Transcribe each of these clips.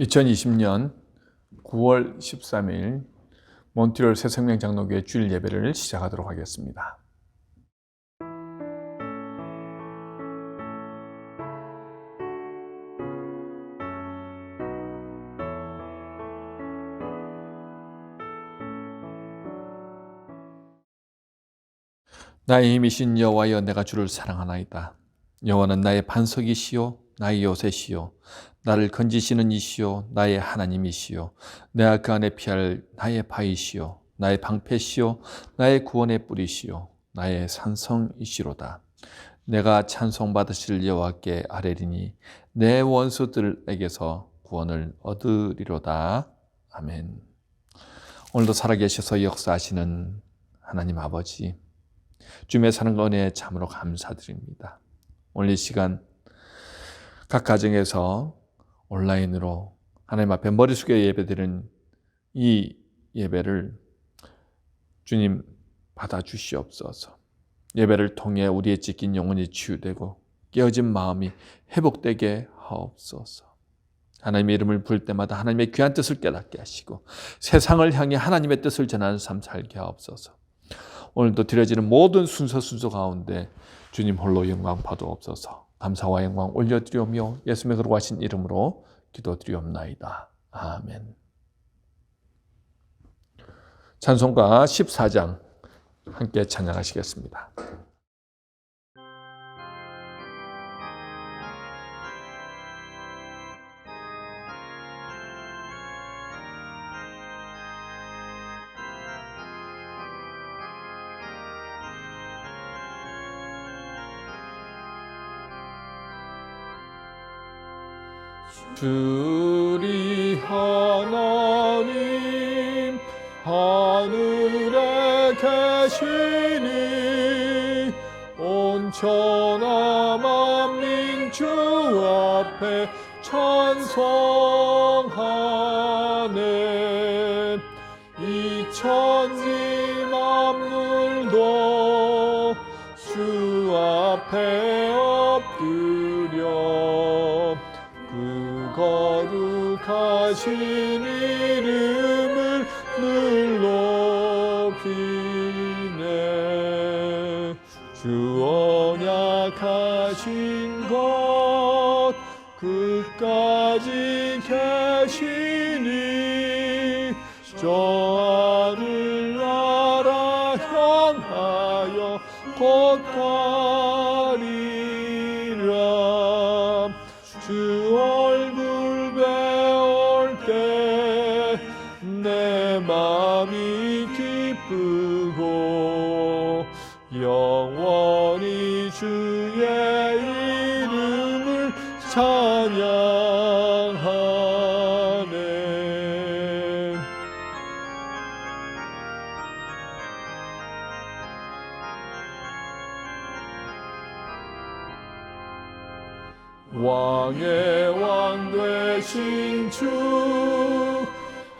2020년 9월 13일 몬트리올 새생명 장로교회 주일 예배를 시작하도록 하겠습니다. 나의 힘이신 여호와여, 내가 주를 사랑하나이다. 여호와는 나의 반석이시요 나의 요새시요 나를 건지시는 이시요 나의 하나님이시요 내가 그 안에 피할 나의 바위시요 나의 방패시요 나의 구원의 뿌리시요 나의 산성이시로다. 내가 찬송받으실 여호와께 아뢰리니 내 원수들에게서 구원을 얻으리로다. 아멘. 오늘도 살아계셔서 역사하시는 하나님 아버지, 주님의 사는 은혜에 참으로 감사드립니다. 오늘 이 시간 각 가정에서 온라인으로 하나님 앞에 머리 숙여 예배드리는 이 예배를 주님 받아주시옵소서. 예배를 통해 우리의 찢긴 영혼이 치유되고 깨어진 마음이 회복되게 하옵소서. 하나님의 이름을 부를 때마다 하나님의 귀한 뜻을 깨닫게 하시고 세상을 향해 하나님의 뜻을 전하는 삶 살게 하옵소서. 오늘도 드려지는 모든 순서 가운데 주님 홀로 영광 받으옵소서. 감사와 영광 올려드리오며 예수님의 거룩하신 이름으로 기도드리옵나이다. 아멘. 찬송가 14장 함께 찬양하시겠습니다. 주리 하나님 하늘에 계시니 온천하 만민 주 앞에 찬송하네. 이천지 만물도 주 앞에 엎드려 거룩하신 이름을 늘 높이네. 주 언약하신 것 끝까지 계시니 저 하늘 나라 향하여 곧 가리라. 주 얼굴 배울 때 내 마음이 기쁘고 영원히 주의 이름을 찬양하네. 왕의 왕 되신 주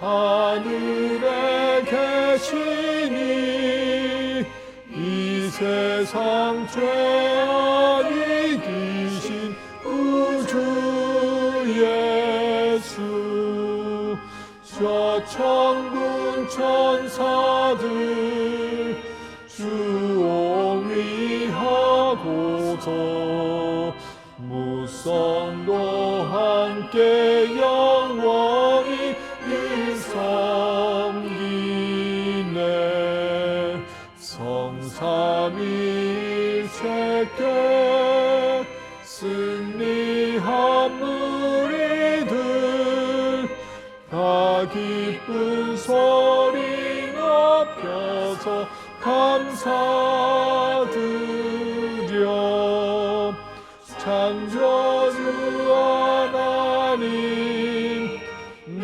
하늘에 계시니 이 세상 죄안 이기신 우주 예수. 저 천군 천사들 주 옹위하고서 무성도 함께 영원히 섬기네. 성삼위일체께 승리한 무리들 다 기쁜 소리 높여서 감사드려. 창조주 하나님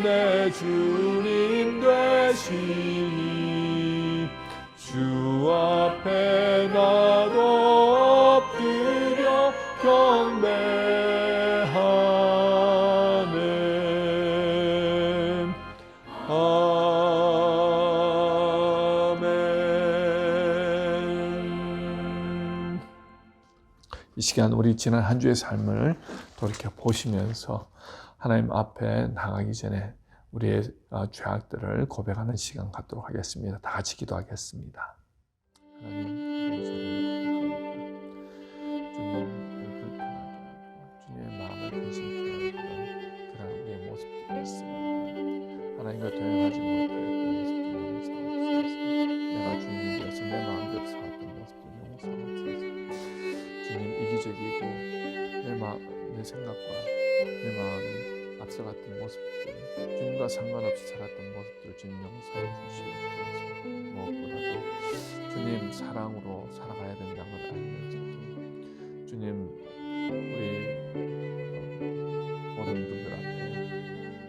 내 주님 되시니 주 앞에 나도 엎드려 경배하네. 아멘. 이 시간 우리 지난 한 주의 삶을 돌이켜 보시면서 하나님 앞에 나가기 전에 우리의 죄악들을 고백하는 시간 갖도록 하겠습니다. 다 같이 기도하겠습니다. 하나님, 우리의 죄를 주님을 불편하게 하고 주님의 마음을 근심케 하던 그런 우리의 모습들이 있습니다. 하나님과 동행하지 못했던 모습들 용서하옵소서. 내가 주님이 되어서 내 마음대로 살았던 모습들 용서하옵소서. 주님, 이기적이고 내 생각과 내 마음이 앞서갔던 모습들, 주님과 상관없이 살았던 모습들을 주님 용서해 주시옵소서. 무엇보다도 주님 사랑으로 살아가야 된다는 걸 알면서도 주님, 우리 모든 분들 앞에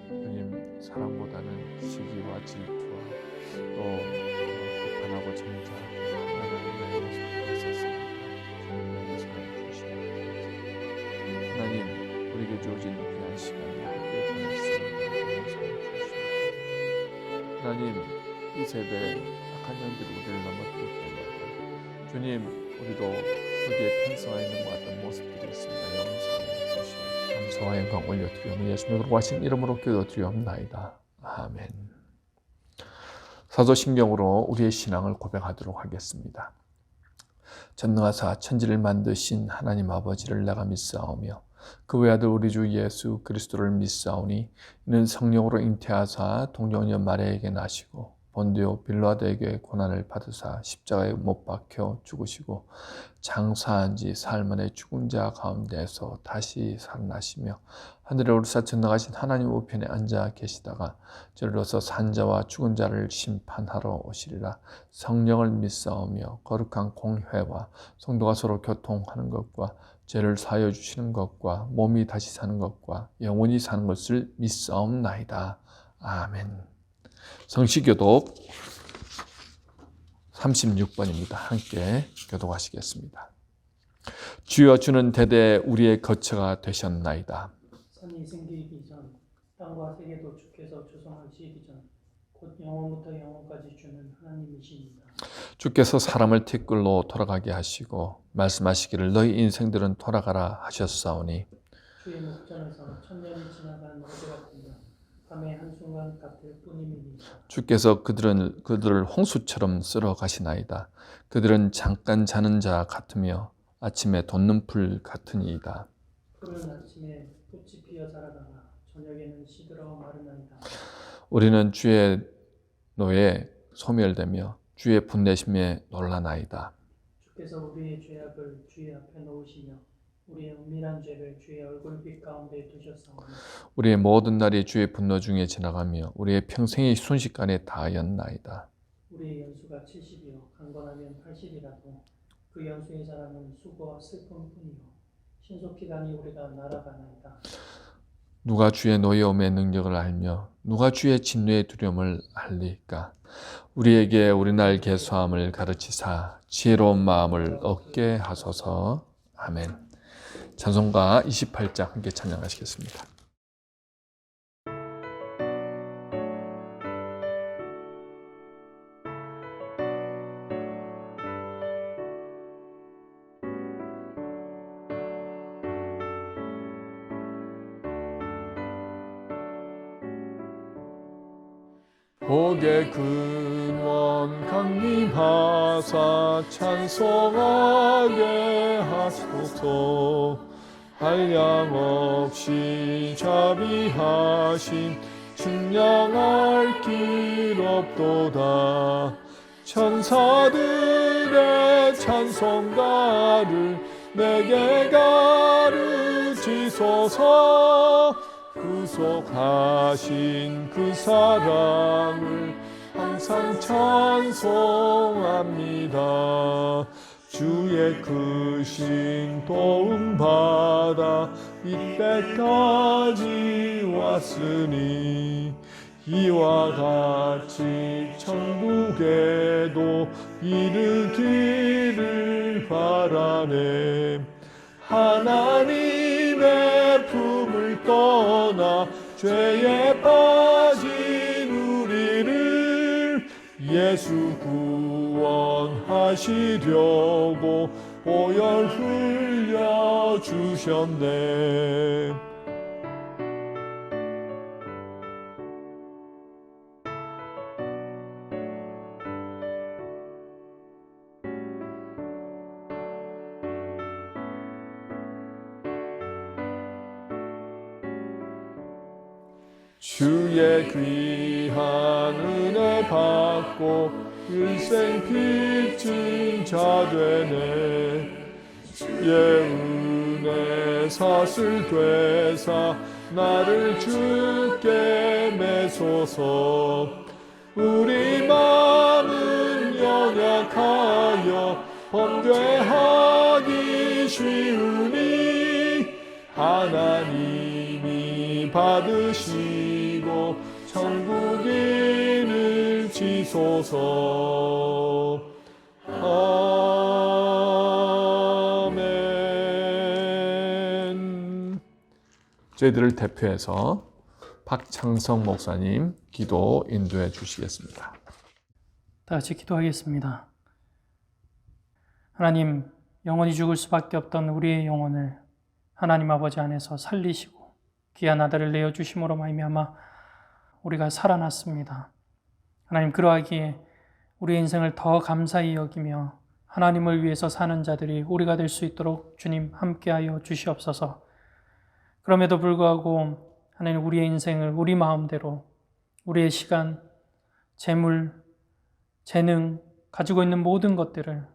주님 사랑보다는 시기와 질투와 또 비판하고 정죄하고 하나님의 모습들이 있었습니다. 주님 용서해 주시옵소서. 하나님, 우리에게 주어진 귀한 시간을 함께 보냈습니다. 용서해 주시옵소서. 하나님, 이 세대 악한 영들이 우리를 넘어뜨릴 때마다 주님, 우리도 거기에 편성하 있는 것 같은 모습들이 있습니다. 용서해 주시옵소서. 감사와 영광 올려드리오며 예수님의 거룩하신 이름으로 기도드리옵나이다. 아멘. 사도신경으로 우리의 신앙을 고백하도록 하겠습니다. 전능하사 천지를 만드신 하나님 아버지를 내가 믿사오며 그 외아들 우리 주 예수 그리스도를 믿사오니 이는 성령으로 잉태하사 동정녀 마리아에게 나시고 본디오 빌라도에게 고난을 받으사 십자가에 못 박혀 죽으시고 장사한 지 사흘 만에 죽은 자 가운데서 다시 살아나시며 하늘에 오르사 전능하신 하나님 우편에 앉아 계시다가 저리로서 산 자와 죽은 자를 심판하러 오시리라. 성령을 믿사오며 거룩한 공회와 성도가 서로 교통하는 것과 죄를 사하여 주시는 것과 몸이 다시 사는 것과 영원히 사는 것을 믿사옵나이다. 아멘. 성시교독 36번입니다. 함께 교독하시겠습니다. 주여, 주는 대대 우리의 거처가 되셨나이다. 선이 생기기 전 땅과 세계도 주께서 조성하시기 전 곧 영원부터 영원까지 주는 하나님이십니다. 주께서 사람을 티끌로 돌아가게 하시고 말씀하시기를 너희 인생들은 돌아가라 하셨사오니 주의 목전에서 천년이 지나간 어제 같으며 밤의 한순간 같을 뿐임이니이다. 주께서 그들을 홍수처럼 쓸어 가시나이다. 그들은 잠깐 자는 자 같으며 아침에 돋는 풀 같으니이다. 푸른 아침에 꽃이 피어 자라다가 저녁에는 시들어 마르나이다. 우리는 주의 노에 소멸되며 주의 분내심에 놀라나이다. 주께서 우리의 죄악을 주의 앞에 놓으시며 우리의 은밀한 죄를 주의 얼굴빛 가운데 두셨사오니 우리의 모든 날이 주의 분노 중에 지나가며 우리의 평생이 순식간에 다하였나이다. 우리의 연수가 70이요 강건하면 80이라도 그 연수의 자랑은 수고와 슬픔뿐이요 신속히 가니 우리가 날아가나이다. 누가 주의 노여움의 능력을 알며 누가 주의 진노의 두려움을 알리까? 우리에게 우리날 계수함을 가르치사 지혜로운 마음을 얻게 하소서. 아멘. 찬송가 28장 함께 찬양하시겠습니다. 복의 근원 강림하사 찬송하게 하소서. 한량없이 자비하신 측량할 길 없도다. 천사들의 찬송가를 내게 가르치소서. 구속하신 그 사랑을 항상 찬송합니다. 주의 크신 도움받아 이때까지 왔으니 이와 같이 천국에도 이르기를 바라네. 하나님의 품을 떠나 죄에 빠진 우리를 예수 구원하시려고 보혈 흘려 주셨네. 주의 귀한 은혜 받고 일생 빚진 자 되네. 주의 은혜 사슬 되사 나를 주께 매소서. 우리 마음은 연약하여 범죄하기 쉬우니 하나님이 받으시고 천국인을 지소서. 아멘. 저희들을 대표해서 박창성 목사님 기도 인도해 주시겠습니다. 다 같이 기도하겠습니다. 하나님, 영원히 죽을 수밖에 없던 우리의 영혼을 하나님 아버지 안에서 살리시고 귀한 아들을 내어주심으로 말미암아 우리가 살아났습니다. 하나님, 그러하기에 우리의 인생을 더 감사히 여기며 하나님을 위해서 사는 자들이 우리가 될 수 있도록 주님 함께하여 주시옵소서. 그럼에도 불구하고 하나님, 우리의 인생을 우리 마음대로 우리의 시간, 재물, 재능, 가지고 있는 모든 것들을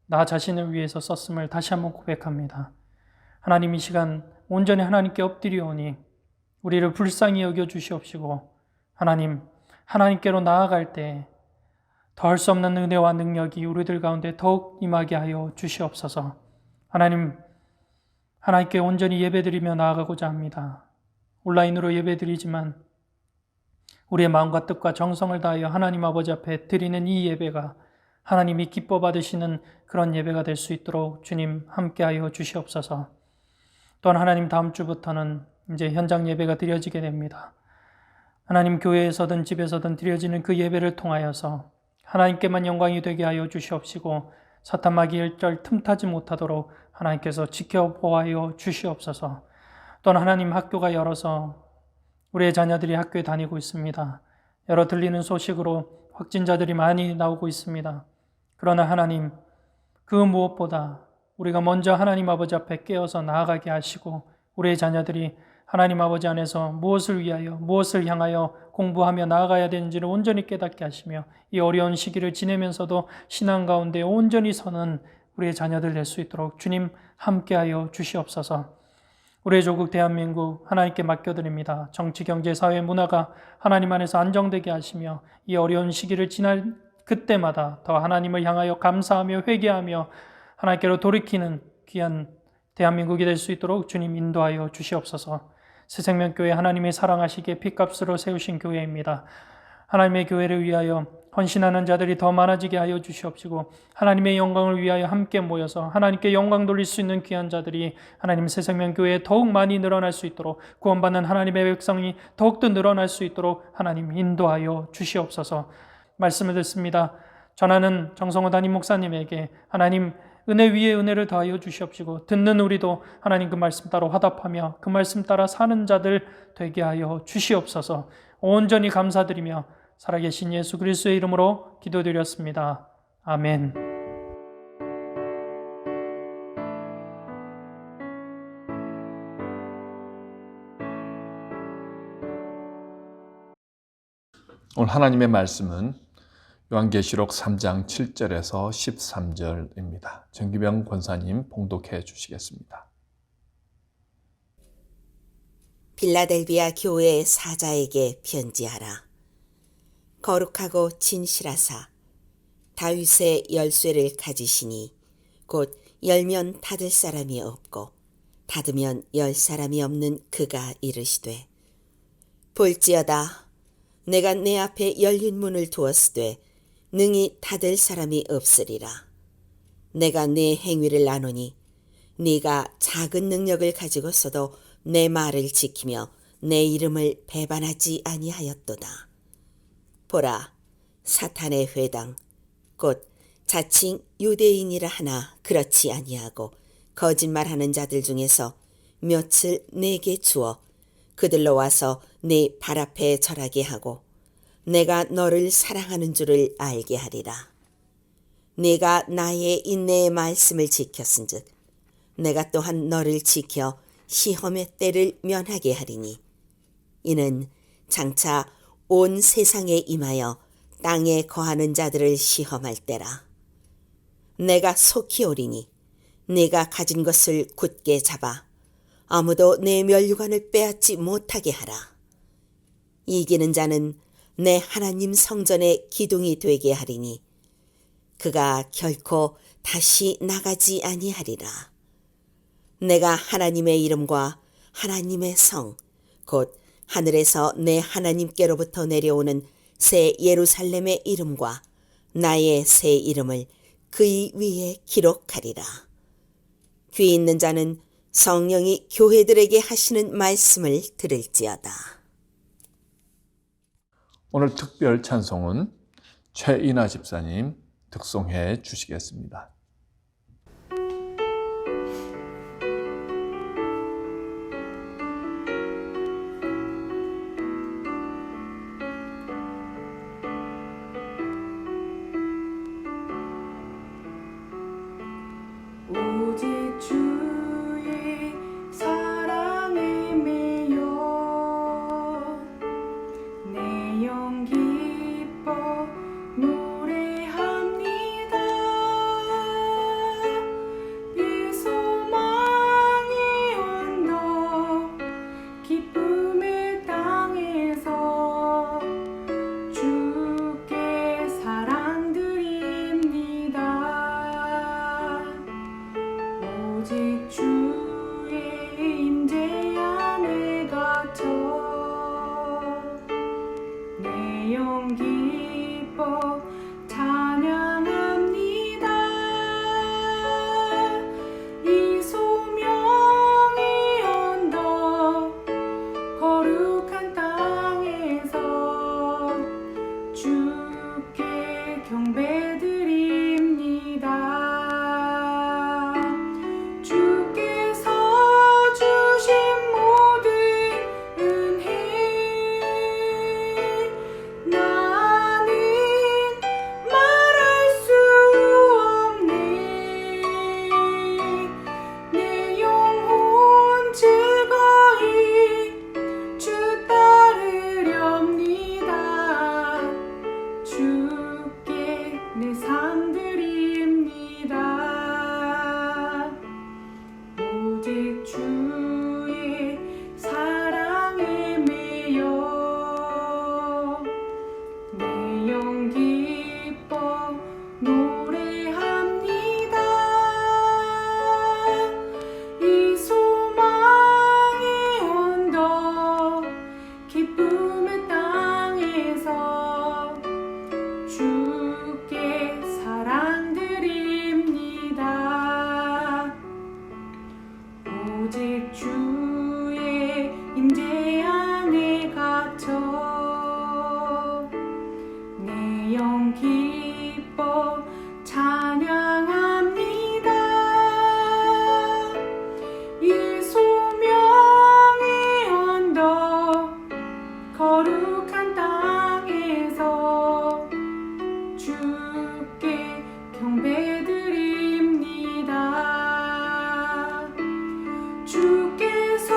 나 자신을 위해서 썼음을 다시 한번 고백합니다. 하나님, 이 시간 온전히 하나님께 엎드리오니 우리를 불쌍히 여겨 주시옵시고 하나님, 하나님께로 나아갈 때 더할 수 없는 은혜와 능력이 우리들 가운데 더욱 임하게 하여 주시옵소서. 하나님, 하나님께 온전히 예배드리며 나아가고자 합니다. 온라인으로 예배드리지만 우리의 마음과 뜻과 정성을 다하여 하나님 아버지 앞에 드리는 이 예배가 하나님이 기뻐 받으시는 그런 예배가 될 수 있도록 주님 함께하여 주시옵소서. 또한 하나님, 다음 주부터는 이제 현장 예배가 드려지게 됩니다. 하나님, 교회에서든 집에서든 드려지는 그 예배를 통하여서 하나님께만 영광이 되게 하여 주시옵시고 사탄 마귀 일절 틈타지 못하도록 하나님께서 지켜보아여 주시옵소서. 또한 하나님, 학교가 열어서 우리의 자녀들이 학교에 다니고 있습니다. 여러 들리는 소식으로 확진자들이 많이 나오고 있습니다. 그러나 하나님, 그 무엇보다 우리가 먼저 하나님 아버지 앞에 깨어서 나아가게 하시고 우리의 자녀들이 하나님 아버지 안에서 무엇을 위하여 무엇을 향하여 공부하며 나아가야 되는지를 온전히 깨닫게 하시며 이 어려운 시기를 지내면서도 신앙 가운데 온전히 서는 우리의 자녀들 될 수 있도록 주님 함께하여 주시옵소서. 우리의 조국 대한민국 하나님께 맡겨드립니다. 정치, 경제, 사회, 문화가 하나님 안에서 안정되게 하시며 이 어려운 시기를 지날 그때마다 더 하나님을 향하여 감사하며 회개하며 하나님께로 돌이키는 귀한 대한민국이 될 수 있도록 주님 인도하여 주시옵소서. 새생명교회 하나님의 사랑하시기에 핏값으로 세우신 교회입니다. 하나님의 교회를 위하여 헌신하는 자들이 더 많아지게 하여 주시옵시고 하나님의 영광을 위하여 함께 모여서 하나님께 영광 돌릴 수 있는 귀한 자들이 하나님 새생명교회에 더욱 많이 늘어날 수 있도록 구원받는 하나님의 백성이 더욱더 늘어날 수 있도록 하나님 인도하여 주시옵소서. 말씀을 듣습니다. 전하는 정성호 담임 목사님에게 하나님 은혜 위에 은혜를 더하여 주시옵시고 듣는 우리도 하나님 그 말씀 따라 화답하며 그 말씀 따라 사는 자들 되게 하여 주시옵소서. 온전히 감사드리며 살아계신 예수 그리스도의 이름으로 기도드렸습니다. 아멘. 오늘 하나님의 말씀은 요한계시록 3장 7절에서 13절입니다. 정기병 권사님 봉독해 주시겠습니다. 빌라델비아 교회의 사자에게 편지하라. 거룩하고 진실하사 다윗의 열쇠를 가지시니 곧 열면 닫을 사람이 없고 닫으면 열 사람이 없는 그가 이르시되 볼지어다 내가 내 앞에 열린 문을 두었으되 능히 닫을 사람이 없으리라. 내가 네 행위를 아노니 네가 작은 능력을 가지고서도 내 말을 지키며 내 이름을 배반하지 아니하였도다. 보라, 사탄의 회당 곧 자칭 유대인이라 하나 그렇지 아니하고 거짓말하는 자들 중에서 몇을 내게 주어 그들로 와서 네 발 앞에 절하게 하고 내가 너를 사랑하는 줄을 알게 하리라. 네가 나의 인내의 말씀을 지켰은즉 내가 또한 너를 지켜 시험의 때를 면하게 하리니 이는 장차 온 세상에 임하여 땅에 거하는 자들을 시험할 때라. 내가 속히 오리니 네가 가진 것을 굳게 잡아 아무도 내 면류관을 빼앗지 못하게 하라. 이기는 자는 내 하나님 성전의 기둥이 되게 하리니 그가 결코 다시 나가지 아니하리라. 내가 하나님의 이름과 하나님의 성, 곧 하늘에서 내 하나님께로부터 내려오는 새 예루살렘의 이름과 나의 새 이름을 그의 위에 기록하리라. 귀 있는 자는 성령이 교회들에게 하시는 말씀을 들을지어다. 오늘 특별 찬송은 최인아 집사님 득송해 주시겠습니다. 오직 주의 사랑에 매여 내 영 기뻐 노래합니다. 이 소망의 언덕 기쁨의 땅에서 주께 사랑 드립니다. 오직 주의 임재 안에 갇혀 내 영 기뻐 찬양합니다. 이 소명의 언덕 거룩한 땅에서 주께 경배드립니다. 주께서 주신 모든 은혜 나는 말할 수 없네. 내 영혼 즐거이 주 따르렵니다. 주께 내 삶 드립니다. 오직 주의 사랑에 매여 내 영 기뻐 노래합니다. 이 소망의 언덕 기쁨의 땅에서 주께 사랑 드립니다. 오직 주의 임재 안에 갇혀 내 영 기뻐 찬양합니다. 이 소명의 언덕 거룩한 땅에서 주께 경배드립니다. 주께서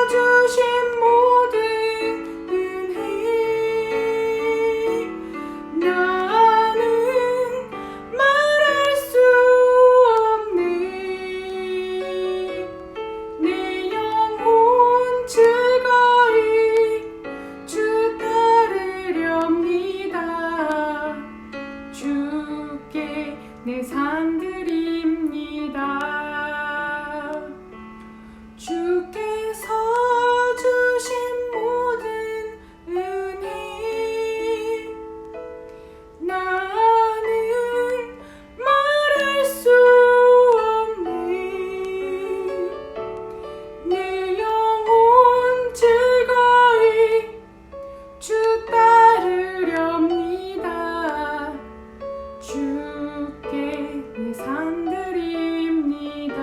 주신 모든 은혜 나는 말할 수 없네. 내 영혼 즐거이 주 따르렵니다. 주께 내 삶 드립니다. 주께서 주신 모든 은혜 나는 말할 수 없네. 내 영혼 즐거이 주 따르렵니다. 주께 내 삶 드립니다.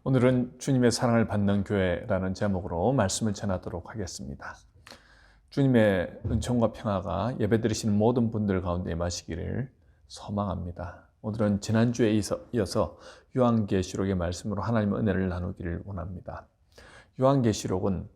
오늘은 주님의 사랑을 받는 교회라는 제목으로 말씀을 전하도록 하겠습니다. 주님의 은총과 평화가 예배드리시는 모든 분들 가운데 임하시기를 소망합니다. 오늘은 지난주에 이어서 요한계시록의 말씀으로 하나님의 은혜를 나누기를 원합니다. 요한계시록은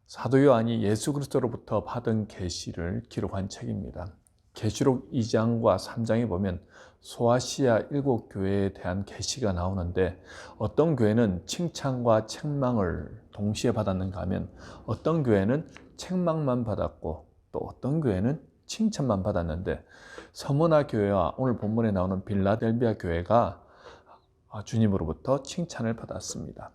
사도 요한이 예수 그리스도로부터 받은 계시를 기록한 책입니다. 계시록 2장과 3장에 보면 소아시아 7교회에 대한 계시가 나오는데 어떤 교회는 칭찬과 책망을 동시에 받았는가 하면 어떤 교회는 책망만 받았고 또 어떤 교회는 칭찬만 받았는데 서머나 교회와 오늘 본문에 나오는 빌라델비아 교회가 주님으로부터 칭찬을 받았습니다.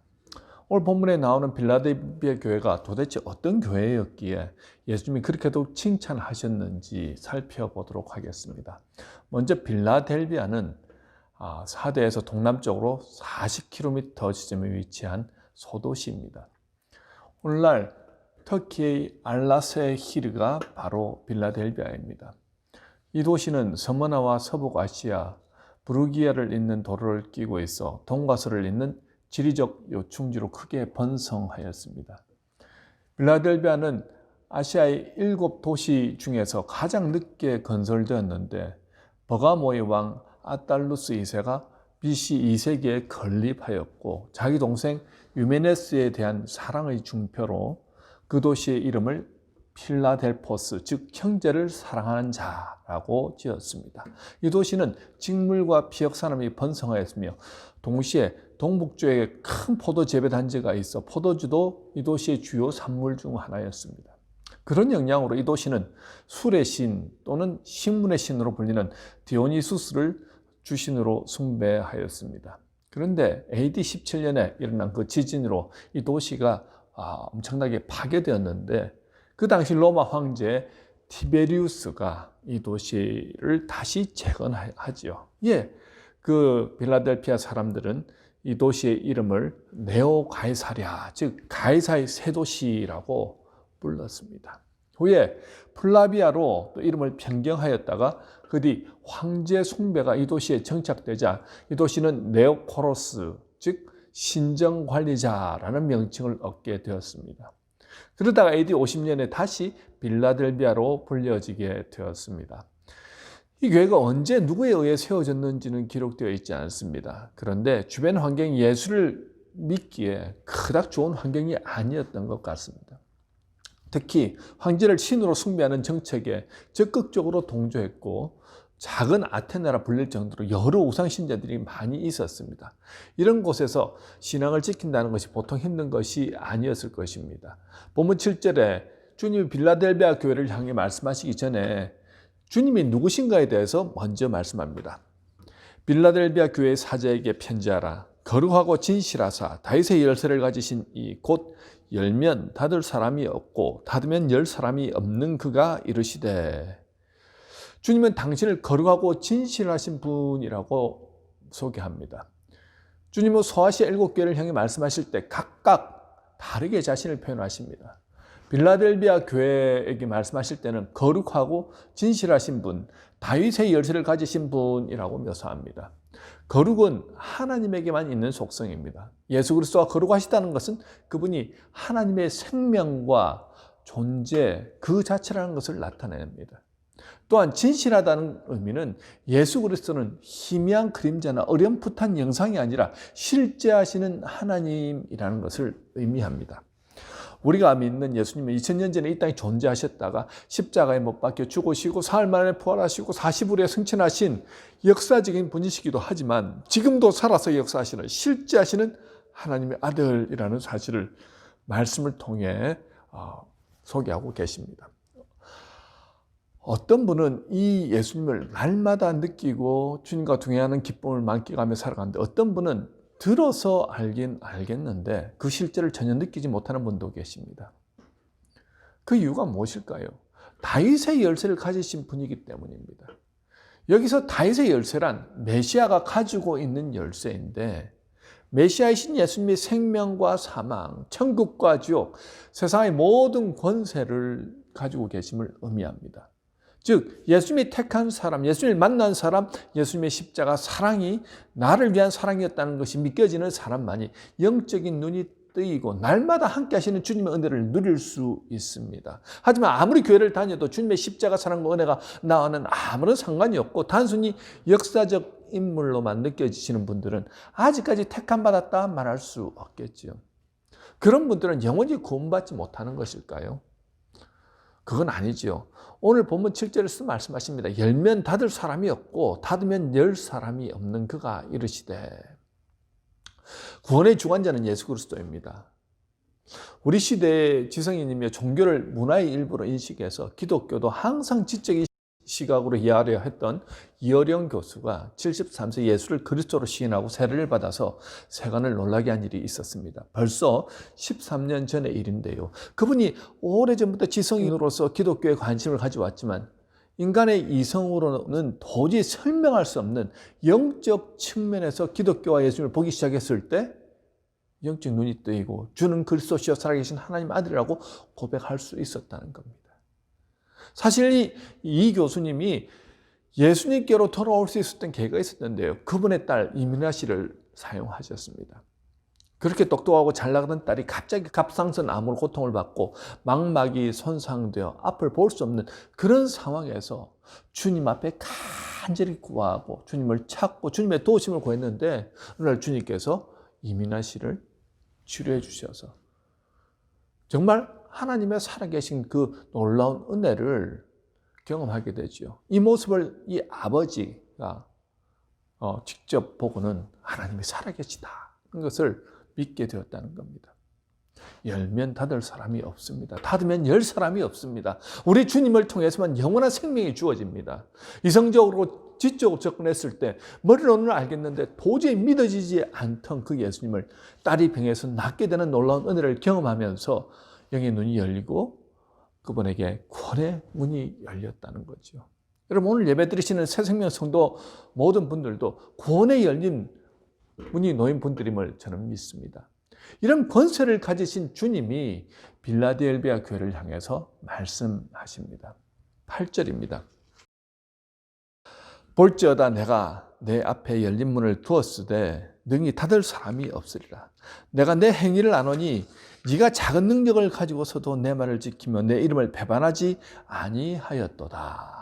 오늘 본문에 나오는 빌라델비아 교회가 도대체 어떤 교회였기에 예수님이 그렇게도 칭찬하셨는지 살펴보도록 하겠습니다. 먼저 빌라델비아는 사대에서 동남쪽으로 40km 지점에 위치한 소도시입니다. 오늘날 터키의 알라세히르가 바로 빌라델비아입니다. 이 도시는 서머나와 서북아시아, 부르기아를 잇는 도로를 끼고 있어 동과서를 잇는 지리적 요충지로 크게 번성하였습니다. 빌라델비아는 아시아의 7도시 중에서 가장 늦게 건설되었는데 버가모의 왕 아달루스 2세가 BC 2세기에 건립하였고 자기 동생 유메네스에 대한 사랑의 중표로 그 도시의 이름을 필라델포스, 즉 형제를 사랑하는 자라고 지었습니다. 이 도시는 직물과 피역산업이 번성하였으며 동시에 동북쪽에 큰 포도 재배 단지가 있어 포도주도 이 도시의 주요 산물 중 하나였습니다. 그런 영향으로 이 도시는 술의 신 또는 식문의 신으로 불리는 디오니수스를 주신으로 숭배하였습니다. 그런데 AD 17년에 일어난 그 지진으로 이 도시가 엄청나게 파괴되었는데 그 당시 로마 황제 티베리우스가 이 도시를 다시 재건하지요. 그 빌라델피아 사람들은 이 도시의 이름을 네오 가이사랴, 즉 가이사의 새 도시라고 불렀습니다. 후에 플라비아로 또 이름을 변경하였다가 그 뒤 황제 숭배가 이 도시에 정착되자 이 도시는 네오코로스, 즉 신정관리자라는 명칭을 얻게 되었습니다. 그러다가 AD 50년에 다시 빌라델비아로 불려지게 되었습니다. 이 교회가 언제 누구에 의해 세워졌는지는 기록되어 있지 않습니다. 그런데 주변 환경이 예수를 믿기에 그닥 좋은 환경이 아니었던 것 같습니다. 특히 황제를 신으로 숭배하는 정책에 적극적으로 동조했고 작은 아테네라 불릴 정도로 여러 우상신자들이 많이 있었습니다. 이런 곳에서 신앙을 지킨다는 것이 보통 힘든 것이 아니었을 것입니다. 본문 7절에 주님이 빌라델비아 교회를 향해 말씀하시기 전에 주님이 누구신가에 대해서 먼저 말씀합니다. 빌라델비아 교회의 사자에게 편지하라. 거룩하고 진실하사 다윗의 열쇠를 가지신 이 곧 열면 닫을 사람이 없고 닫으면 열 사람이 없는 그가 이르시되. 주님은 당신을 거룩하고 진실하신 분이라고 소개합니다. 주님은 소아시아 7교회를 향해 말씀하실 때 각각 다르게 자신을 표현하십니다. 빌라델비아 교회에게 말씀하실 때는 거룩하고 진실하신 분, 다윗의 열쇠를 가지신 분이라고 묘사합니다. 거룩은 하나님에게만 있는 속성입니다. 예수 그리스도가 거룩하시다는 것은 그분이 하나님의 생명과 존재 그 자체라는 것을 나타냅니다. 또한 진실하다는 의미는 예수 그리스도는 희미한 그림자나 어렴풋한 영상이 아니라 실제하시는 하나님이라는 것을 의미합니다. 우리가 믿는 예수님은 2000년 전에 이 땅에 존재하셨다가 십자가에 못 박혀 죽으시고 사흘 만에 부활하시고 40일에 승천하신 역사적인 분이시기도 하지만 지금도 살아서 역사하시는 실제하시는 하나님의 아들이라는 사실을 말씀을 통해 소개하고 계십니다. 어떤 분은 이 예수님을 날마다 느끼고 주님과 동행하는 기쁨을 만끽하며 살아가는데 어떤 분은 들어서 알긴 알겠는데 그 실제를 전혀 느끼지 못하는 분도 계십니다. 그 이유가 무엇일까요? 다윗의 열쇠를 가지신 분이기 때문입니다. 여기서 다윗의 열쇠란 메시아가 가지고 있는 열쇠인데 메시아이신 예수님의 생명과 사망, 천국과 지옥, 세상의 모든 권세를 가지고 계심을 의미합니다. 즉 예수님이 택한 사람, 예수님을 만난 사람, 예수님의 십자가 사랑이 나를 위한 사랑이었다는 것이 믿겨지는 사람만이 영적인 눈이 뜨이고 날마다 함께 하시는 주님의 은혜를 누릴 수 있습니다. 하지만 아무리 교회를 다녀도 주님의 십자가 사랑과 은혜가 나와는 아무런 상관이 없고 단순히 역사적 인물로만 느껴지시는 분들은 아직까지 택함 받았다 말할 수 없겠지요. 그런 분들은 영원히 구원받지 못하는 것일까요? 그건 아니지요. 오늘 본문 7절에서 말씀하십니다. 열면 닫을 사람이 없고 닫으면 열 사람이 없는 그가 이르시되. 구원의 주관자는 예수 그리스도입니다. 우리 시대의 지성인이며 종교를 문화의 일부로 인식해서 기독교도 항상 지적인 시각으로 이해하려 했던 이어령 교수가 73세 예수를 그리스도로 시인하고 세례를 받아서 세간을 놀라게 한 일이 있었습니다. 벌써 13년 전의 일인데요. 그분이 오래전부터 지성인으로서 기독교에 관심을 가져왔지만 인간의 이성으로는 도저히 설명할 수 없는 영적 측면에서 기독교와 예수님을 보기 시작했을 때 영적 눈이 뜨이고 주는 그리스도시여 살아계신 하나님 아들이라고 고백할 수 있었다는 겁니다. 사실 이 교수님이 예수님께로 돌아올 수 있었던 계기가 있었는데요. 그분의 딸 이민아 씨를 사용하셨습니다. 그렇게 똑똑하고 잘 나가던 딸이 갑자기 갑상선 암으로 고통을 받고 망막이 손상되어 앞을 볼 수 없는 그런 상황에서 주님 앞에 간절히 구하고 주님을 찾고 주님의 도우심을 구했는데 어느 날 주님께서 이민아 씨를 치료해 주셔서 정말 하나님의 살아계신 그 놀라운 은혜를 경험하게 되죠. 이 모습을 이 아버지가 직접 보고는 하나님이 살아계시다 그 것을 믿게 되었다는 겁니다. 열면 닫을 사람이 없습니다. 닫으면 열 사람이 없습니다. 우리 주님을 통해서만 영원한 생명이 주어집니다. 이성적으로 지적으로 접근했을 때 머리로는 알겠는데 도저히 믿어지지 않던 그 예수님을 딸이 병에서 낫게 되는 놀라운 은혜를 경험하면서 영의 눈이 열리고 그분에게 구원의 문이 열렸다는 거죠. 여러분 오늘 예배 드리시는 새생명 성도 모든 분들도 구원의 열린 문이 놓인 분들임을 저는 믿습니다. 이런 권세를 가지신 주님이 빌라델비아 교회를 향해서 말씀하십니다. 8절입니다. 볼지어다 내가 내 앞에 열린 문을 두었으되 능히 닫을 사람이 없으리라. 내가 내 행위를 아노니 네가 작은 능력을 가지고서도 내 말을 지키며 내 이름을 배반하지 아니하였도다.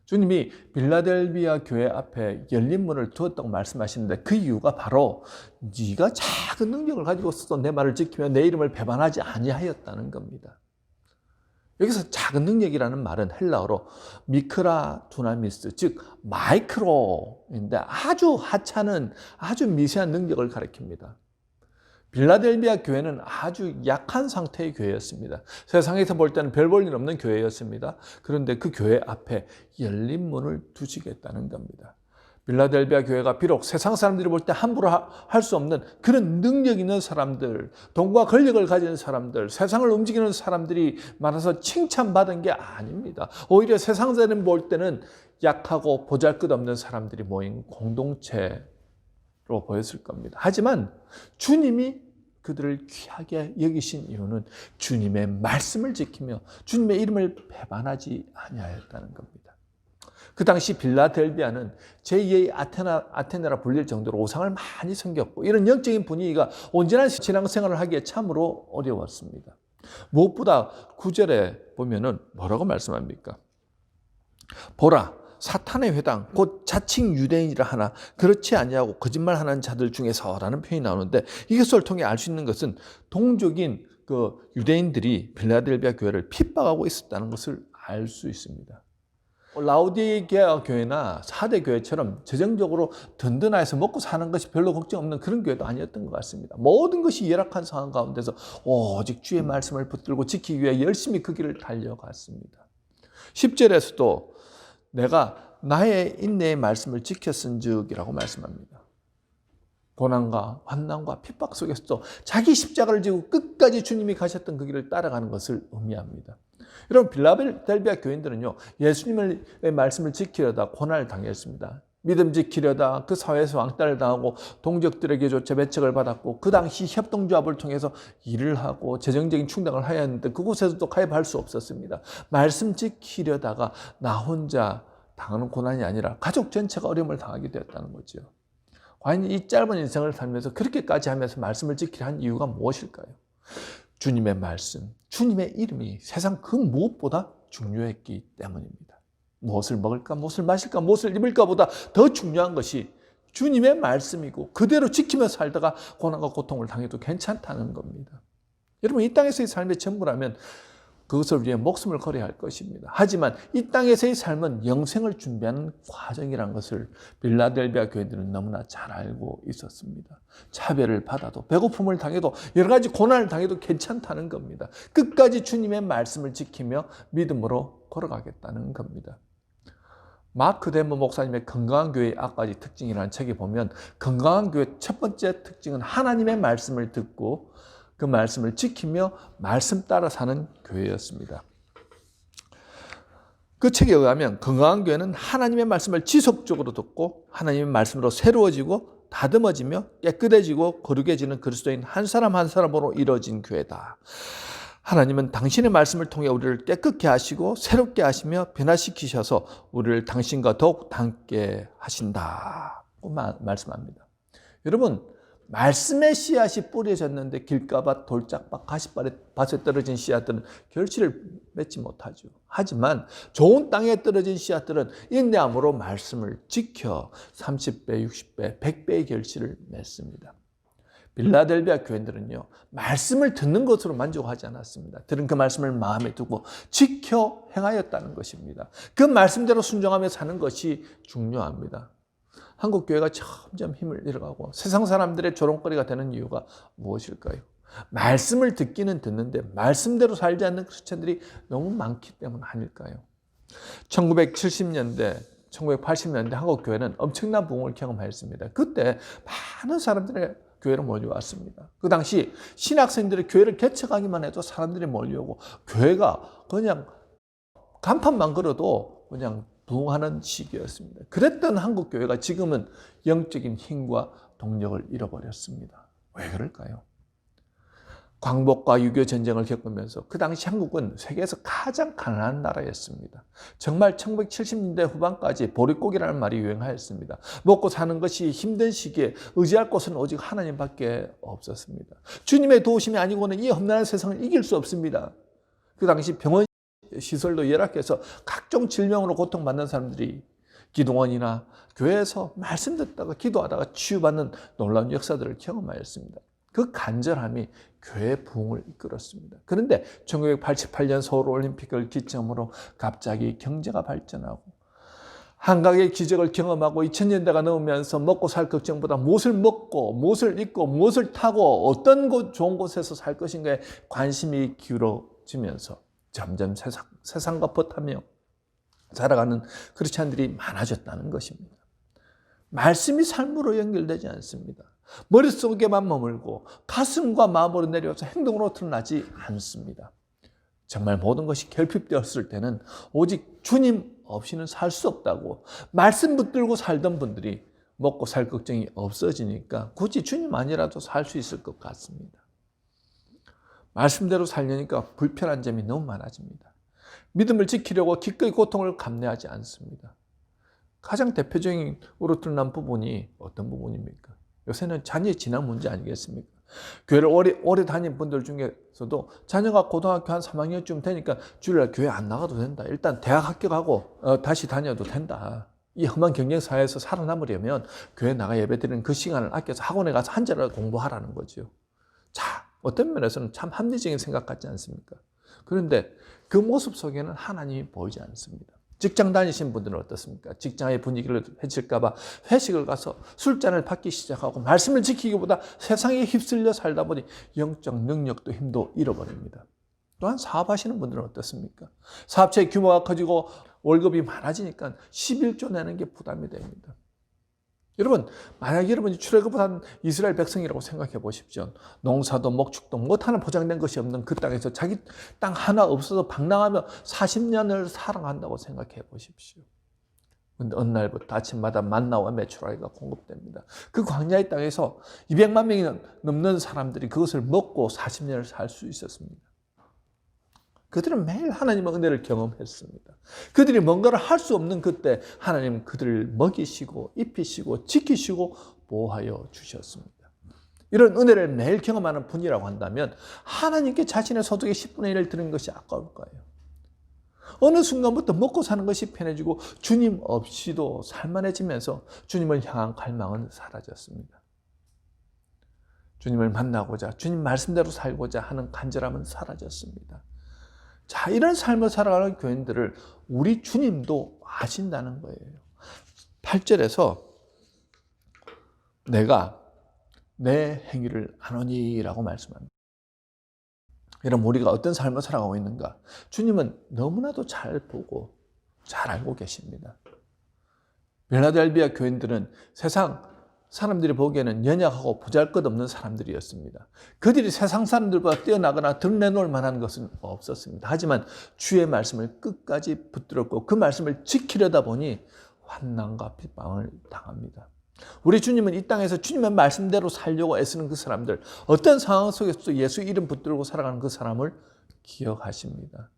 주님이 빌라델비아 교회 앞에 열린 문을 두었다고 말씀하시는데 그 이유가 바로 네가 작은 능력을 가지고서도 내 말을 지키며 내 이름을 배반하지 아니하였다는 겁니다. 여기서 작은 능력이라는 말은 헬라어로 미크라 두나미스, 즉 마이크로인데 아주 하찮은 아주 미세한 능력을 가리킵니다. 빌라델비아 교회는 아주 약한 상태의 교회였습니다. 세상에서 볼 때는 별 볼 일 없는 교회였습니다. 그런데 그 교회 앞에 열린 문을 두시겠다는 겁니다. 빌라델비아 교회가 비록 세상 사람들이 볼 때 함부로 할 수 없는 그런 능력 있는 사람들, 돈과 권력을 가진 사람들, 세상을 움직이는 사람들이 많아서 칭찬받은 게 아닙니다. 오히려 세상 사람 볼 때는 약하고 보잘것없는 사람들이 모인 공동체로 보였을 겁니다. 하지만 주님이 그들을 귀하게 여기신 이유는 주님의 말씀을 지키며 주님의 이름을 배반하지 아니하였다는 겁니다. 그 당시 빌라델비아는 제2의 아테네라 불릴 정도로 우상을 많이 섬겼고 이런 영적인 분위기가 온전한 신앙생활을 하기에 참으로 어려웠습니다. 무엇보다 9절에 보면은 뭐라고 말씀합니까? 보라 사탄의 회당 곧 자칭 유대인이라 하나 그렇지 아니하고 거짓말하는 자들 중에서라는 표현이 나오는데 이것을 통해 알 수 있는 것은 동족인 그 유대인들이 빌라델비아 교회를 핍박하고 있었다는 것을 알 수 있습니다. 라오디게아 교회나 4대 교회처럼 재정적으로 든든해서 먹고 사는 것이 별로 걱정 없는 그런 교회도 아니었던 것 같습니다. 모든 것이 열악한 상황 가운데서 오직 주의 말씀을 붙들고 지키기 위해 열심히 그 길을 달려갔습니다. 10절에서도 내가 나의 인내의 말씀을 지켰은즉이라고 말씀합니다. 고난과 환난과 핍박 속에서도 자기 십자가를 지고 끝까지 주님이 가셨던 그 길을 따라가는 것을 의미합니다. 여러분 빌라델비아 교인들은요 예수님의 말씀을 지키려다 고난을 당했습니다. 믿음 지키려다 그 사회에서 왕따를 당하고 동족들에게조차 배척을 받았고 그 당시 협동조합을 통해서 일을 하고 재정적인 충당을 해야 했는데 그곳에서도 가입할 수 없었습니다. 말씀 지키려다가 나 혼자 당하는 고난이 아니라 가족 전체가 어려움을 당하게 되었다는 거죠. 과연 이 짧은 인생을 살면서 그렇게까지 하면서 말씀을 지키려 한 이유가 무엇일까요? 주님의 말씀, 주님의 이름이 세상 그 무엇보다 중요했기 때문입니다. 무엇을 먹을까, 무엇을 마실까, 무엇을 입을까 보다 더 중요한 것이 주님의 말씀이고 그대로 지키며 살다가 고난과 고통을 당해도 괜찮다는 겁니다. 여러분, 이 땅에서의 삶의 전부라면 그것을 위해 목숨을 걸어야 할 것입니다. 하지만 이 땅에서의 삶은 영생을 준비하는 과정이라는 것을 빌라델비아 교회들은 너무나 잘 알고 있었습니다. 차별을 받아도, 배고픔을 당해도, 여러 가지 고난을 당해도 괜찮다는 겁니다. 끝까지 주님의 말씀을 지키며 믿음으로 걸어가겠다는 겁니다. 마크 데모 목사님의 건강한 교회의 9가지 특징이라는 책에 보면 건강한 교회의 첫 번째 특징은 하나님의 말씀을 듣고 그 말씀을 지키며 말씀 따라 사는 교회였습니다. 그 책에 의하면 건강한 교회는 하나님의 말씀을 지속적으로 듣고 하나님의 말씀으로 새로워지고 다듬어지며 깨끗해지고 거룩해지는 그리스도인 한 사람 한 사람으로 이루어진 교회다. 하나님은 당신의 말씀을 통해 우리를 깨끗게 하시고 새롭게 하시며 변화시키셔서 우리를 당신과 더욱 닮게 하신다고 말씀합니다. 여러분, 말씀의 씨앗이 뿌려졌는데 길가밭, 돌짝밭, 가시밭에 떨어진 씨앗들은 결실을 맺지 못하죠. 하지만 좋은 땅에 떨어진 씨앗들은 인내함으로 말씀을 지켜 30배, 60배, 100배의 결실을 맺습니다. 빌라델비아 교인들은요, 말씀을 듣는 것으로 만족하지 않았습니다. 들은 그 말씀을 마음에 두고 지켜 행하였다는 것입니다. 그 말씀대로 순종하며 사는 것이 중요합니다. 한국 교회가 점점 힘을 잃어가고 세상 사람들의 조롱거리가 되는 이유가 무엇일까요? 말씀을 듣기는 듣는데 말씀대로 살지 않는 크리스천들이 너무 많기 때문 아닐까요? 1970년대, 1980년대 한국 교회는 엄청난 부흥을 경험했습니다. 그때 많은 사람들이 교회로 몰려왔습니다. 그 당시 신학생들이 교회를 개척하기만 해도 사람들이 몰려오고 교회가 그냥 간판만 걸어도 그냥 부흥하는 시기였습니다. 그랬던 한국 교회가 지금은 영적인 힘과 동력을 잃어버렸습니다. 왜 그럴까요? 광복과 6.25 전쟁을 겪으면서 그 당시 한국은 세계에서 가장 가난한 나라였습니다. 정말 1970년대 후반까지 보릿고기라는 말이 유행하였습니다. 먹고 사는 것이 힘든 시기에 의지할 곳은 오직 하나님밖에 없었습니다. 주님의 도우심이 아니고는 이 험난한 세상을 이길 수 없습니다. 그 당시 병원 시설도 열악해서 각종 질병으로 고통받는 사람들이 기도원이나 교회에서 말씀 듣다가 기도하다가 치유받는 놀라운 역사들을 경험하였습니다. 그 간절함이 교회 부흥을 이끌었습니다. 그런데 1988년 서울올림픽을 기점으로 갑자기 경제가 발전하고 한강의 기적을 경험하고 2000년대가 넘으면서 먹고 살 걱정보다 무엇을 먹고 무엇을 입고 무엇을 타고 어떤 좋은 곳에서 살 것인가에 관심이 기울어지면서 점점 세상과 벗하며 살아가는 크리스찬들이 많아졌다는 것입니다. 말씀이 삶으로 연결되지 않습니다. 머릿속에만 머물고 가슴과 마음으로 내려와서 행동으로 드러나지 않습니다. 정말 모든 것이 결핍되었을 때는 오직 주님 없이는 살 수 없다고 말씀 붙들고 살던 분들이 먹고 살 걱정이 없어지니까 굳이 주님 아니라도 살 수 있을 것 같습니다. 말씀대로 살려니까 불편한 점이 너무 많아집니다. 믿음을 지키려고 기꺼이 고통을 감내하지 않습니다. 가장 대표적으로 드러난 부분이 어떤 부분입니까? 요새는 자녀의 진학 문제 아니겠습니까? 교회를 오래 다닌 분들 중에서도 자녀가 고등학교 한 3학년쯤 되니까 주일날 교회 안 나가도 된다. 일단 대학 합격하고 다시 다녀도 된다. 이 험한 경쟁사회에서 살아남으려면 교회 나가 예배드리는 그 시간을 아껴서 학원에 가서 한 자리라도 공부하라는 거죠. 자, 어떤 면에서는 참 합리적인 생각 같지 않습니까? 그런데 그 모습 속에는 하나님이 보이지 않습니다. 직장 다니신 분들은 어떻습니까? 직장의 분위기를 해칠까 봐 회식을 가서 술잔을 받기 시작하고 말씀을 지키기보다 세상에 휩쓸려 살다 보니 영적 능력도 힘도 잃어버립니다. 또한 사업하시는 분들은 어떻습니까? 사업체의 규모가 커지고 월급이 많아지니까 11조 내는 게 부담이 됩니다. 여러분, 만약 여러분이 출애굽한 이스라엘 백성이라고 생각해 보십시오. 농사도 목축도 못 하나 보장된 것이 없는 그 땅에서 자기 땅 하나 없어서 방랑하며 40년을 살아간다고 생각해 보십시오. 그런데 어느 날부터 아침마다 만나와 메추라기가 공급됩니다. 그 광야의 땅에서 200만 명이 넘는 사람들이 그것을 먹고 40년을 살 수 있었습니다. 그들은 매일 하나님의 은혜를 경험했습니다. 그들이 뭔가를 할 수 없는 그때 하나님은 그들을 먹이시고 입히시고 지키시고 보호하여 주셨습니다. 이런 은혜를 매일 경험하는 분이라고 한다면 하나님께 자신의 소득의 10분의 1을 드리는 것이 아까울까요? 어느 순간부터 먹고 사는 것이 편해지고 주님 없이도 살만해지면서 주님을 향한 갈망은 사라졌습니다. 주님을 만나고자, 주님 말씀대로 살고자 하는 간절함은 사라졌습니다. 자, 이런 삶을 살아가는 교인들을 우리 주님도 아신다는 거예요. 8절에서 내가 내 행위를 아노니라고 말씀합니다. 여러분, 우리가 어떤 삶을 살아가고 있는가? 주님은 너무나도 잘 보고 잘 알고 계십니다. 빌라델비아 교인들은 세상 사람들이 보기에는 연약하고 보잘것없는 사람들이었습니다. 그들이 세상 사람들보다 뛰어나거나 드러내놓을 만한 것은 없었습니다. 하지만 주의 말씀을 끝까지 붙들었고 그 말씀을 지키려다 보니 환난과 핍박을 당합니다. 우리 주님은 이 땅에서 주님의 말씀대로 살려고 애쓰는 그 사람들, 어떤 상황 속에서도 예수 이름 붙들고 살아가는 그 사람을 기억하십니다.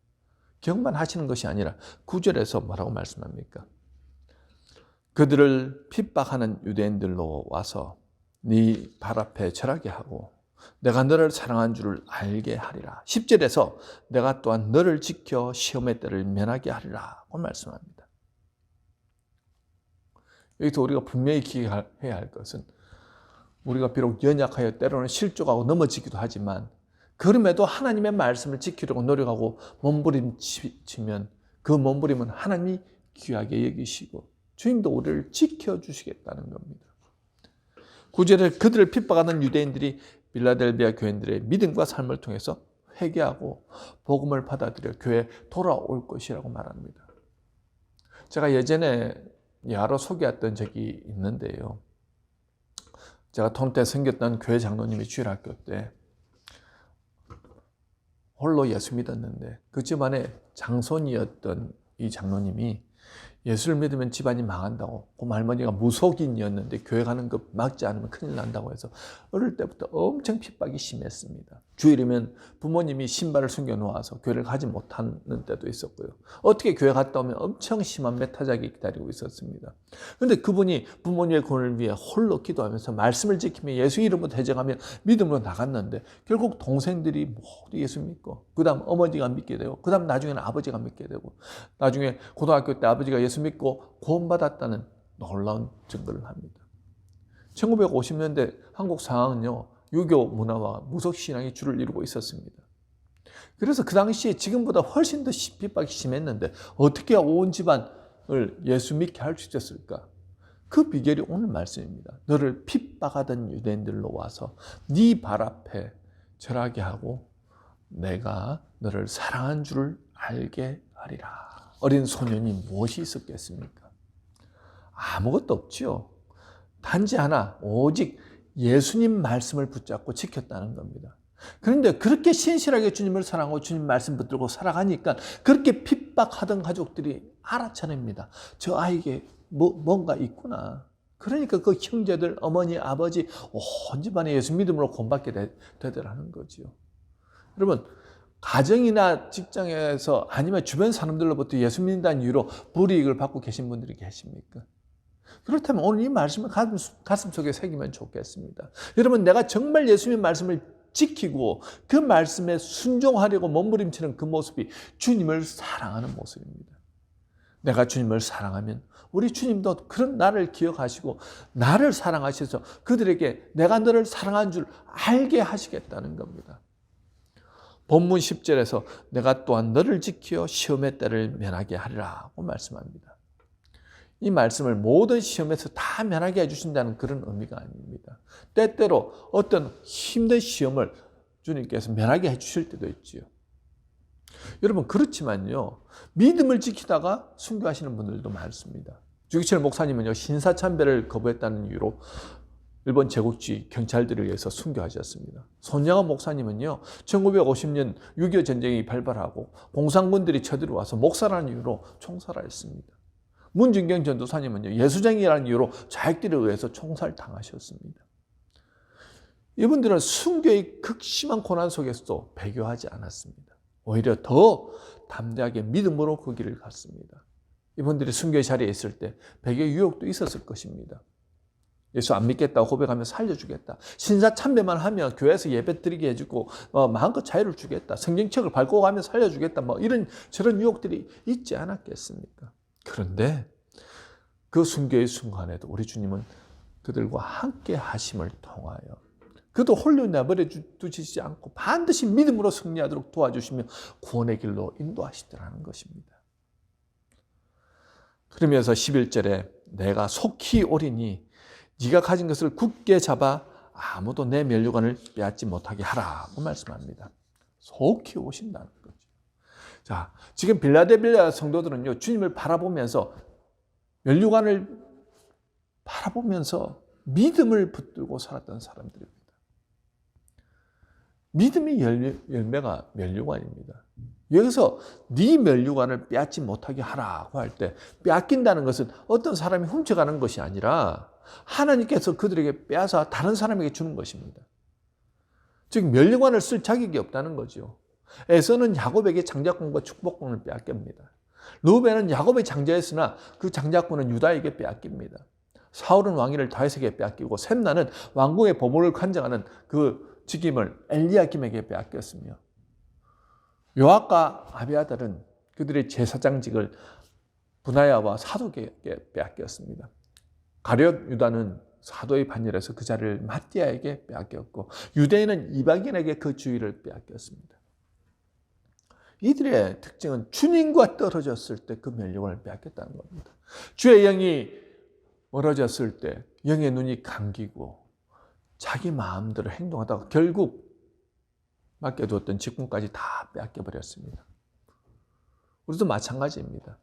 기억만 하시는 것이 아니라 9절에서 뭐라고 말씀합니까? 그들을 핍박하는 유대인들로 와서 네 발 앞에 절하게 하고 내가 너를 사랑한 줄을 알게 하리라. 10절에서 내가 또한 너를 지켜 시험의 때를 면하게 하리라고 말씀합니다. 여기서 우리가 분명히 기억해야 할 것은 우리가 비록 연약하여 때로는 실족하고 넘어지기도 하지만 그럼에도 하나님의 말씀을 지키려고 노력하고 몸부림치면 그 몸부림은 하나님이 귀하게 여기시고 주님도 우리를 지켜주시겠다는 겁니다. 9절에 그들을 핍박하는 유대인들이 빌라델비아 교인들의 믿음과 삶을 통해서 회개하고 복음을 받아들여 교회에 돌아올 것이라고 말합니다. 제가 예전에 여러 소개했던 적이 있는데요. 제가 토론토에 섬겼던 교회 장로님이 주일학교 때 홀로 예수 믿었는데 그 집안의 장손이었던 이 장로님이 예수를 믿으면 집안이 망한다고, 그 할머니가 무속인이었는데 교회 가는 거 막지 않으면 큰일 난다고 해서 어릴 때부터 엄청 핍박이 심했습니다. 주일이면 부모님이 신발을 숨겨놓아서 교회를 가지 못하는 때도 있었고요. 어떻게 교회 갔다 오면 엄청 심한 메타작이 기다리고 있었습니다. 그런데 그분이 부모님의 구원을 위해 홀로 기도하면서 말씀을 지키며 예수 이름으로 대적하며 믿음으로 나갔는데 결국 동생들이 모두 예수 믿고 그 다음 어머니가 믿게 되고 그 다음 나중에는 아버지가 믿게 되고 나중에 고등학교 때 아버지가 예수 믿고 구원받았다는 놀라운 증거를 합니다. 1950년대 한국 상황은요, 유교 문화와 무속신앙이 주를 이루고 있었습니다. 그래서 그 당시에 지금보다 훨씬 더 핍박이 심했는데 어떻게 온 집안을 예수 믿게 할 수 있었을까? 그 비결이 오늘 말씀입니다. 너를 핍박하던 유대인들로 와서 네 발 앞에 절하게 하고 내가 너를 사랑한 줄을 알게 하리라. 어린 소년이 무엇이 있었겠습니까? 아무것도 없지요. 단지 하나, 오직 예수님 말씀을 붙잡고 지켰다는 겁니다. 그런데 그렇게 신실하게 주님을 사랑하고 주님 말씀 붙들고 살아가니까 그렇게 핍박하던 가족들이 알아차립니다. 저 아이에게 뭔가 있구나. 그러니까 그 형제들, 어머니, 아버지 온 집안에 예수 믿음으로 구원받게 되더라는 거지요. 여러분, 가정이나 직장에서 아니면 주변 사람들로부터 예수 믿는다는 이유로 불이익을 받고 계신 분들이 계십니까? 그렇다면 오늘 이 말씀을 가슴 속에 새기면 좋겠습니다. 여러분, 내가 정말 예수님의 말씀을 지키고 그 말씀에 순종하려고 몸부림치는 그 모습이 주님을 사랑하는 모습입니다. 내가 주님을 사랑하면 우리 주님도 그런 나를 기억하시고 나를 사랑하셔서 그들에게 내가 너를 사랑한 줄 알게 하시겠다는 겁니다. 본문 10절에서 내가 또한 너를 지켜 시험의 때를 면하게 하리라고 말씀합니다. 이 말씀을 모든 시험에서 다 면하게 해주신다는 그런 의미가 아닙니다. 때때로 어떤 힘든 시험을 주님께서 면하게 해주실 때도 있지요. 여러분, 그렇지만요, 믿음을 지키다가 순교하시는 분들도 많습니다. 주기철 목사님은요, 신사참배를 거부했다는 이유로 일본 제국주의 경찰들에 의해서 순교하셨습니다. 손양원 목사님은요, 1950년 6.25 전쟁이 발발하고 공산군들이 쳐들어와서 목사라는 이유로 총살하였습니다. 문준경 전도사님은요, 예수쟁이라는 이유로 자익들에 의해서 총살당하셨습니다. 이분들은 순교의 극심한 고난 속에서도 배교하지 않았습니다. 오히려 더 담대하게 믿음으로 그 길을 갔습니다. 이분들이 순교의 자리에 있을 때 배교 유혹도 있었을 것입니다. 예수 안 믿겠다고 고백하면 살려주겠다. 신사참배만 하면 교회에서 예배 드리게 해주고 마음껏 자유를 주겠다. 성경책을 밟고 가면 살려주겠다. 이런 저런 유혹들이 있지 않았겠습니까? 그런데 그 순교의 순간에도 우리 주님은 그들과 함께 하심을 통하여 그도 홀로 내버려 두시지 않고 반드시 믿음으로 승리하도록 도와주시며 구원의 길로 인도하시더라는 것입니다. 그러면서 11절에 내가 속히 오리니 네가 가진 것을 굳게 잡아 아무도 내 면류관을 빼앗지 못하게 하라고 말씀합니다. 속히 오신다는 거죠. 자, 지금 빌라델비아 성도들은요, 주님을 바라보면서 면류관을 바라보면서 믿음을 붙들고 살았던 사람들입니다. 믿음의 열매가 면류관입니다. 여기서 네 면류관을 빼앗지 못하게 하라고 할 때 빼앗긴다는 것은 어떤 사람이 훔쳐가는 것이 아니라 하나님께서 그들에게 빼앗아 다른 사람에게 주는 것입니다. 즉 면류관을 쓸 자격이 없다는 거죠. 에서는 야곱에게 장자권과 축복권을 빼앗깁니다. 르우벤은 야곱의 장자였으나 그 장자권은 유다에게 빼앗깁니다. 사울은 왕위를 다윗에게 빼앗기고 셈나는 왕궁의 보물을 관장하는 그 직임을 엘리야김에게 빼앗겼으며 요압과 아비아달은 그들의 제사장직을 분하야와 사독에게 빼앗겼습니다. 가룟 유다는 사도의 반열에서 그 자리를 마띠아에게 빼앗겼고 유대인은 이방인에게 그 주위를 빼앗겼습니다. 이들의 특징은 주님과 떨어졌을 때 그 면류관을 빼앗겼다는 겁니다. 주의 영이 멀어졌을 때 영의 눈이 감기고 자기 마음대로 행동하다가 결국 맡겨두었던 직분까지 다 빼앗겨버렸습니다. 우리도 마찬가지입니다.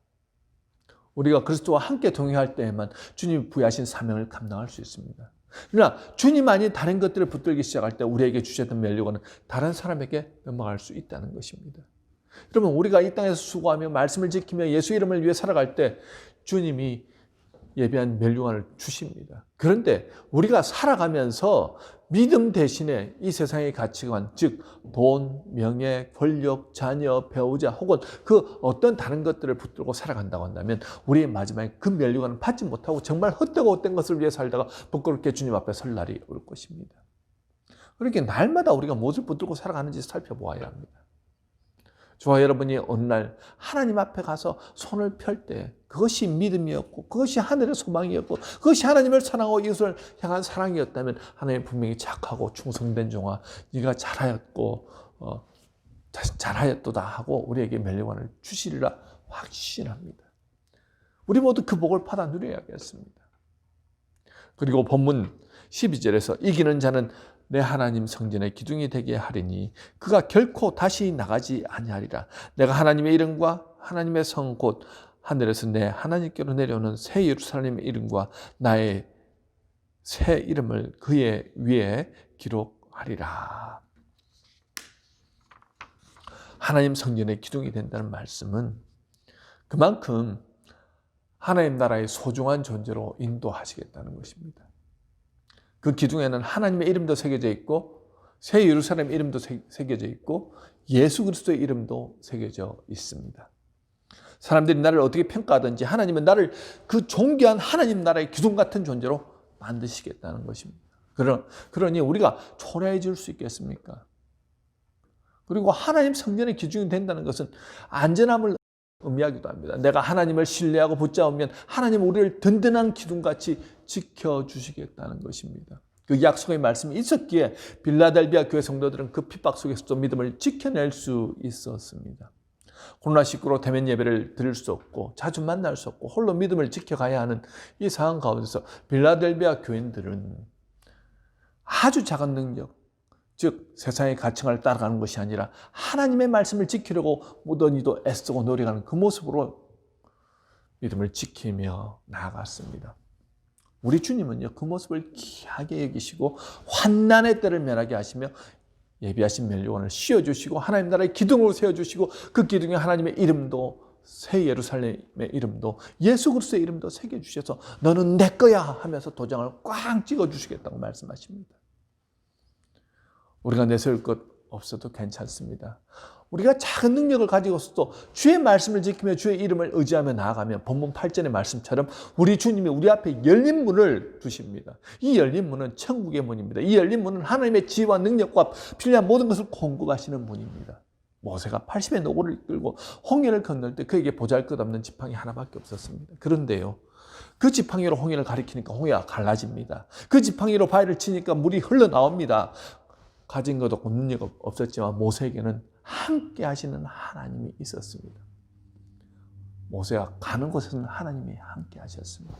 우리가 그리스도와 함께 동행할 때에만 주님이 부여하신 사명을 감당할 수 있습니다. 그러나 주님 아닌 다른 것들을 붙들기 시작할 때 우리에게 주셨던 면류관은 다른 사람에게 넘어갈 수 있다는 것입니다. 여러분, 우리가 이 땅에서 수고하며 말씀을 지키며 예수 이름을 위해 살아갈 때 주님이 예비한 면류관을 주십니다. 그런데 우리가 살아가면서 믿음 대신에 이 세상의 가치관, 즉 돈, 명예, 권력, 자녀, 배우자 혹은 그 어떤 다른 것들을 붙들고 살아간다고 한다면 우리의 마지막에 그 면류관을 받지 못하고 정말 헛되고 헛된 것을 위해 살다가 부끄럽게 주님 앞에 설 날이 올 것입니다. 그렇게 날마다 우리가 무엇을 붙들고 살아가는지 살펴보아야 합니다. 저와 여러분이 어느 날 하나님 앞에 가서 손을 펼 때 그것이 믿음이었고 그것이 하늘의 소망이었고 그것이 하나님을 사랑하고 이웃을 향한 사랑이었다면 하나님 분명히 착하고 충성된 종아 네가 잘하였고 잘하였도다 하고 우리에게 면류관을 주시리라 확신합니다. 우리 모두 그 복을 받아 누려야겠습니다. 그리고 본문 12절에서 이기는 자는 내 하나님 성전의 기둥이 되게 하리니 그가 결코 다시 나가지 아니하리라. 내가 하나님의 이름과 하나님의 성 곧 하늘에서 내 하나님께로 내려오는 새 예루살렘의 이름과 나의 새 이름을 그의 위에 기록하리라. 하나님 성전의 기둥이 된다는 말씀은 그만큼 하나님 나라의 소중한 존재로 인도하시겠다는 것입니다. 그 기둥에는 하나님의 이름도 새겨져 있고 새 예루살렘 이름도 새겨져 있고 예수 그리스도의 이름도 새겨져 있습니다. 사람들이 나를 어떻게 평가하든지 하나님은 나를 그 존귀한 하나님 나라의 기둥 같은 존재로 만드시겠다는 것입니다. 그러니 우리가 초라해질 수 있겠습니까? 그리고 하나님 성전의 기준이 된다는 것은 안전함을 의미하기도 합니다. 내가 하나님을 신뢰하고 붙잡으면 하나님은 우리를 든든한 기둥같이 지켜주시겠다는 것입니다. 그 약속의 말씀이 있었기에 빌라델비아 교회 성도들은 그 핍박 속에서도 믿음을 지켜낼 수 있었습니다. 코로나19로 대면 예배를 드릴 수 없고 자주 만날 수 없고 홀로 믿음을 지켜가야 하는 이 상황 가운데서 빌라델비아 교인들은 아주 작은 능력, 즉 세상의 가치관을 따라가는 것이 아니라 하나님의 말씀을 지키려고 모든 이도 애쓰고 노력하는 그 모습으로 믿음을 지키며 나아갔습니다. 우리 주님은요, 그 모습을 귀하게 여기시고 환난의 때를 면하게 하시며 예비하신 면류관을 씌워주시고 하나님 나라의 기둥으로 세워주시고 그 기둥에 하나님의 이름도 새 예루살렘의 이름도 예수 그리스도의 이름도 새겨주셔서 너는 내 거야 하면서 도장을 꽝 찍어주시겠다고 말씀하십니다. 우리가 내세울 것 없어도 괜찮습니다. 우리가 작은 능력을 가지고서도 주의 말씀을 지키며 주의 이름을 의지하며 나아가면 본문 8절의 말씀처럼 우리 주님이 우리 앞에 열린 문을 두십니다. 이 열린 문은 천국의 문입니다. 이 열린 문은 하나님의 지혜와 능력과 필요한 모든 것을 공급하시는 문입니다. 모세가 80의 노고를 이끌고 홍해를 건널 때 그에게 보잘것없는 지팡이 하나밖에 없었습니다. 그런데요, 그 지팡이로 홍해를 가리키니까 홍해가 갈라집니다. 그 지팡이로 바위를 치니까 물이 흘러나옵니다. 가진 것 없고 능력 없었지만 모세에게는 함께 하시는 하나님이 있었습니다. 모세가 가는 곳에서는 하나님이 함께 하셨습니다.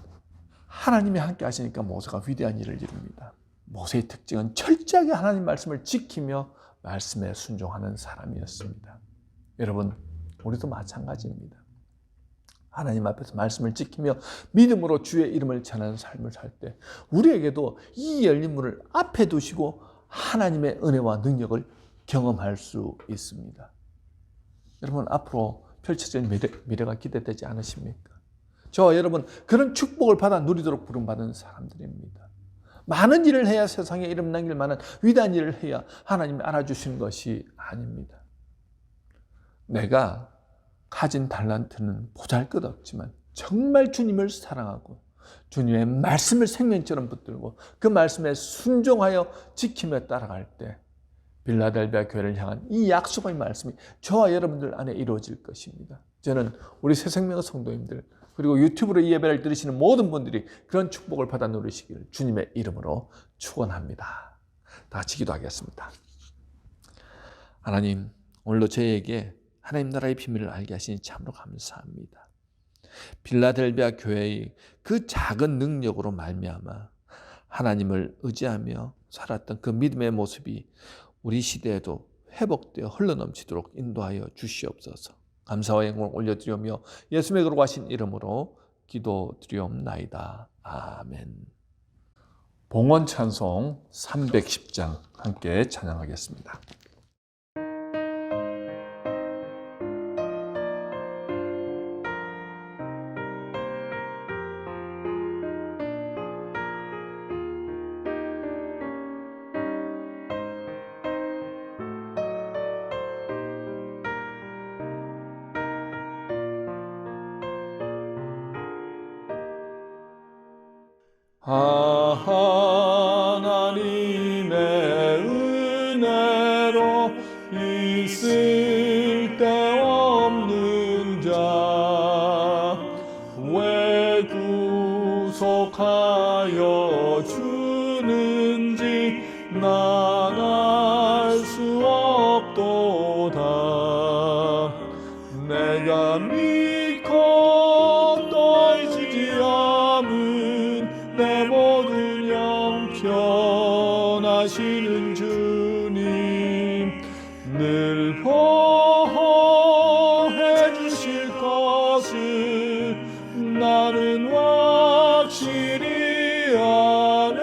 하나님이 함께 하시니까 모세가 위대한 일을 이룹니다. 모세의 특징은 철저하게 하나님 말씀을 지키며 말씀에 순종하는 사람이었습니다. 여러분, 우리도 마찬가지입니다. 하나님 앞에서 말씀을 지키며 믿음으로 주의 이름을 전하는 삶을 살 때 우리에게도 이 열린 문을 앞에 두시고 하나님의 은혜와 능력을 경험할 수 있습니다. 여러분, 앞으로 펼쳐질 미래가 기대되지 않으십니까? 저와 여러분, 그런 축복을 받아 누리도록 부름받은 사람들입니다. 많은 일을 해야 세상에 이름 남길 만한 위대한 일을 해야 하나님이 알아주시는 것이 아닙니다. 내가 가진 달란트는 보잘것없지만 정말 주님을 사랑하고 주님의 말씀을 생명처럼 붙들고 그 말씀에 순종하여 지키며 따라갈 때 빌라델비아 교회를 향한 이 약속의 말씀이 저와 여러분들 안에 이루어질 것입니다. 저는 우리 새생명 성도님들 그리고 유튜브로 이 예배를 들으시는 모든 분들이 그런 축복을 받아 누리시기를 주님의 이름으로 축원합니다. 다 같이 기도하겠습니다. 하나님, 오늘도 저에게 하나님 나라의 비밀을 알게 하시니 참으로 감사합니다. 빌라델비아 교회의 그 작은 능력으로 말미암아 하나님을 의지하며 살았던 그 믿음의 모습이 우리 시대에도 회복되어 흘러넘치도록 인도하여 주시옵소서. 감사와 영광을 올려드리며 예수님의 거룩하신 이름으로 기도드리옵나이다. 아멘. 봉헌 찬송 310장 함께 찬양하겠습니다. 하나님의 은혜로 있을 데 없는 자 왜 구속하여 주는지 난 알 수 없도다. 내가 믿고 또 의지지 않은 내 모든 영편하시는 주님 늘 보호해 주실 것을 나는 확실히 아네.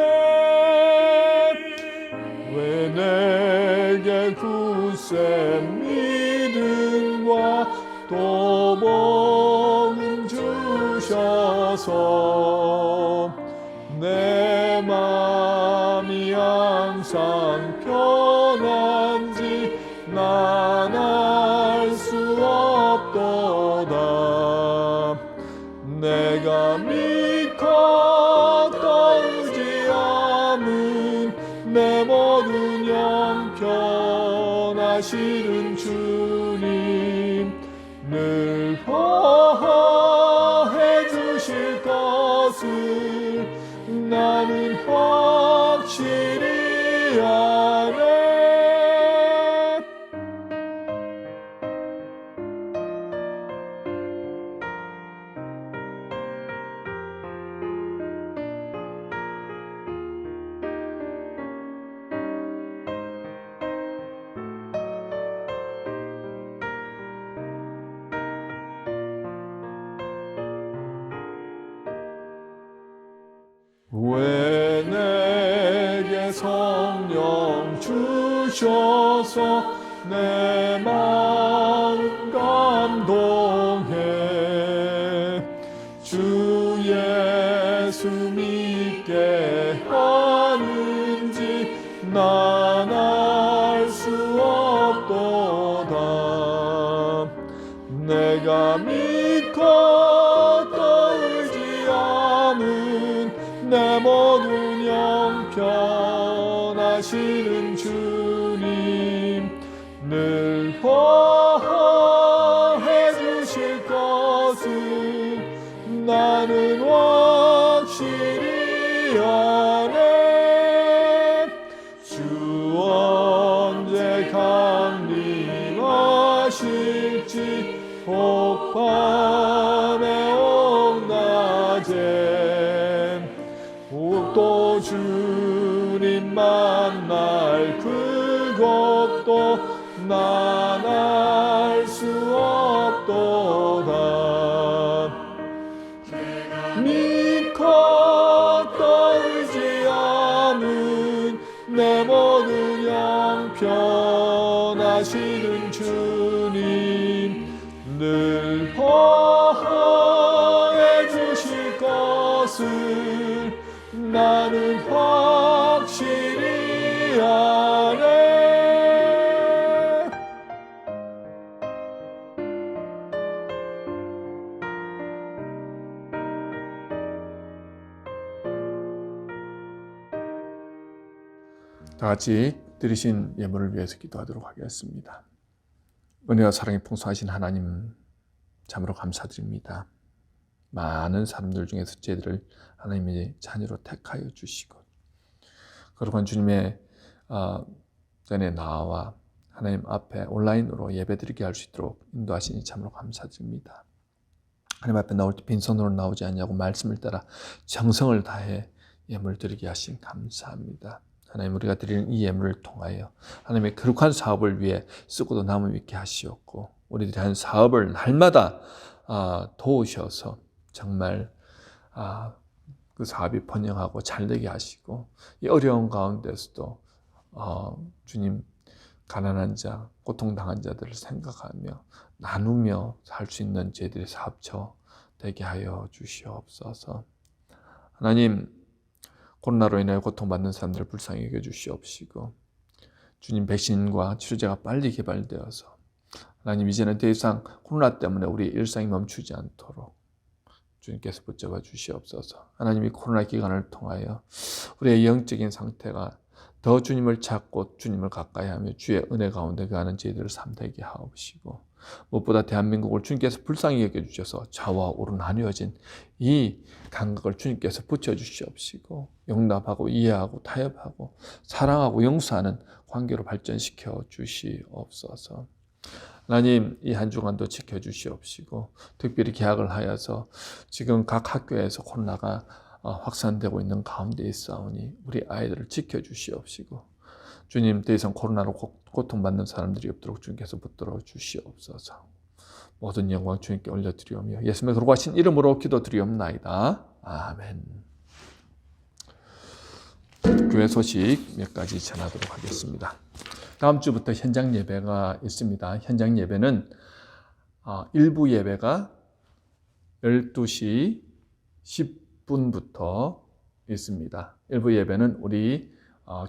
왜 내게 굳센 믿음과 또 복음 주셔서 내 맘이 항상 편한지 난 알 수 없도다. 내가 믿고 또 의지함은 내 모든 영편하시는 주님 늘 보호해 주실 것을 나는 확실히 아네. 왜 내게 성령 주셔서 내 마음 감동해 주 예수 믿게 하는지 난 알 수 없도다. 나는 확실히 아네. 주 언제 강림하실지 혹밤에 혹낮에 또 주님 만날 그것도 난 알 수 없도다. 믿고 또 의지함은 내 모든 양편하시는 주님 늘 보호해 주실 것을 나는 확실히 아네. 다 같이 드리신 예물을 위해서 기도하도록 하겠습니다. 은혜와 사랑이 풍성하신 하나님, 참으로 감사드립니다. 많은 사람들 중에서 저희들을 하나님의 자녀로 택하여 주시고 거룩한 주님의 전에 나와 하나님 앞에 온라인으로 예배드리게 할 수 있도록 인도하시니 참으로 감사드립니다. 하나님 앞에 나올 때 빈손으로 나오지 않냐고 말씀을 따라 정성을 다해 예물 드리게 하신 감사합니다. 하나님, 우리가 드리는 이 예물을 통하여 하나님의 거룩한 사업을 위해 쓰고도 남음 있게 하시었고 우리들이 하는 사업을 날마다 도우셔서 정말 그 사업이 번영하고 잘되게 하시고 이 어려운 가운데서도 주님, 가난한 자, 고통당한 자들을 생각하며 나누며 살 수 있는 저희들의 사업처 되게 하여 주시옵소서. 하나님, 코로나로 인하여 고통받는 사람들을 불쌍히 여겨주시옵시고 주님, 백신과 치료제가 빨리 개발되어서 하나님, 이제는 더 이상 코로나 때문에 우리 일상이 멈추지 않도록 주님께서 붙잡아 주시옵소서. 하나님, 이 코로나 기간을 통하여 우리의 영적인 상태가 더 주님을 찾고 주님을 가까이 하며 주의 은혜 가운데 가는 저희들을 삼되게 하옵시고 무엇보다 대한민국을 주님께서 불쌍히 여겨주셔서 좌와 우로 나뉘어진 이 간극을 주님께서 붙여주시옵시고 용납하고 이해하고 타협하고 사랑하고 용서하는 관계로 발전시켜 주시옵소서. 하나님, 이 한 주간도 지켜주시옵시고 특별히 개학을 하여서 지금 각 학교에서 코로나가 확산되고 있는 가운데 있사오니 우리 아이들을 지켜주시옵시고 주님, 더 이상 코로나로 고통받는 사람들이 없도록 주님께서 붙들어 주시옵소서. 모든 영광 주님께 올려드리오며 예수님의 거룩하신 이름으로 기도드리옵나이다. 아멘. 교회 소식 몇 가지 전하도록 하겠습니다. 다음 주부터 현장 예배가 있습니다. 현장 예배는 일부 예배가 12시 10분부터 있습니다. 일부 예배는 우리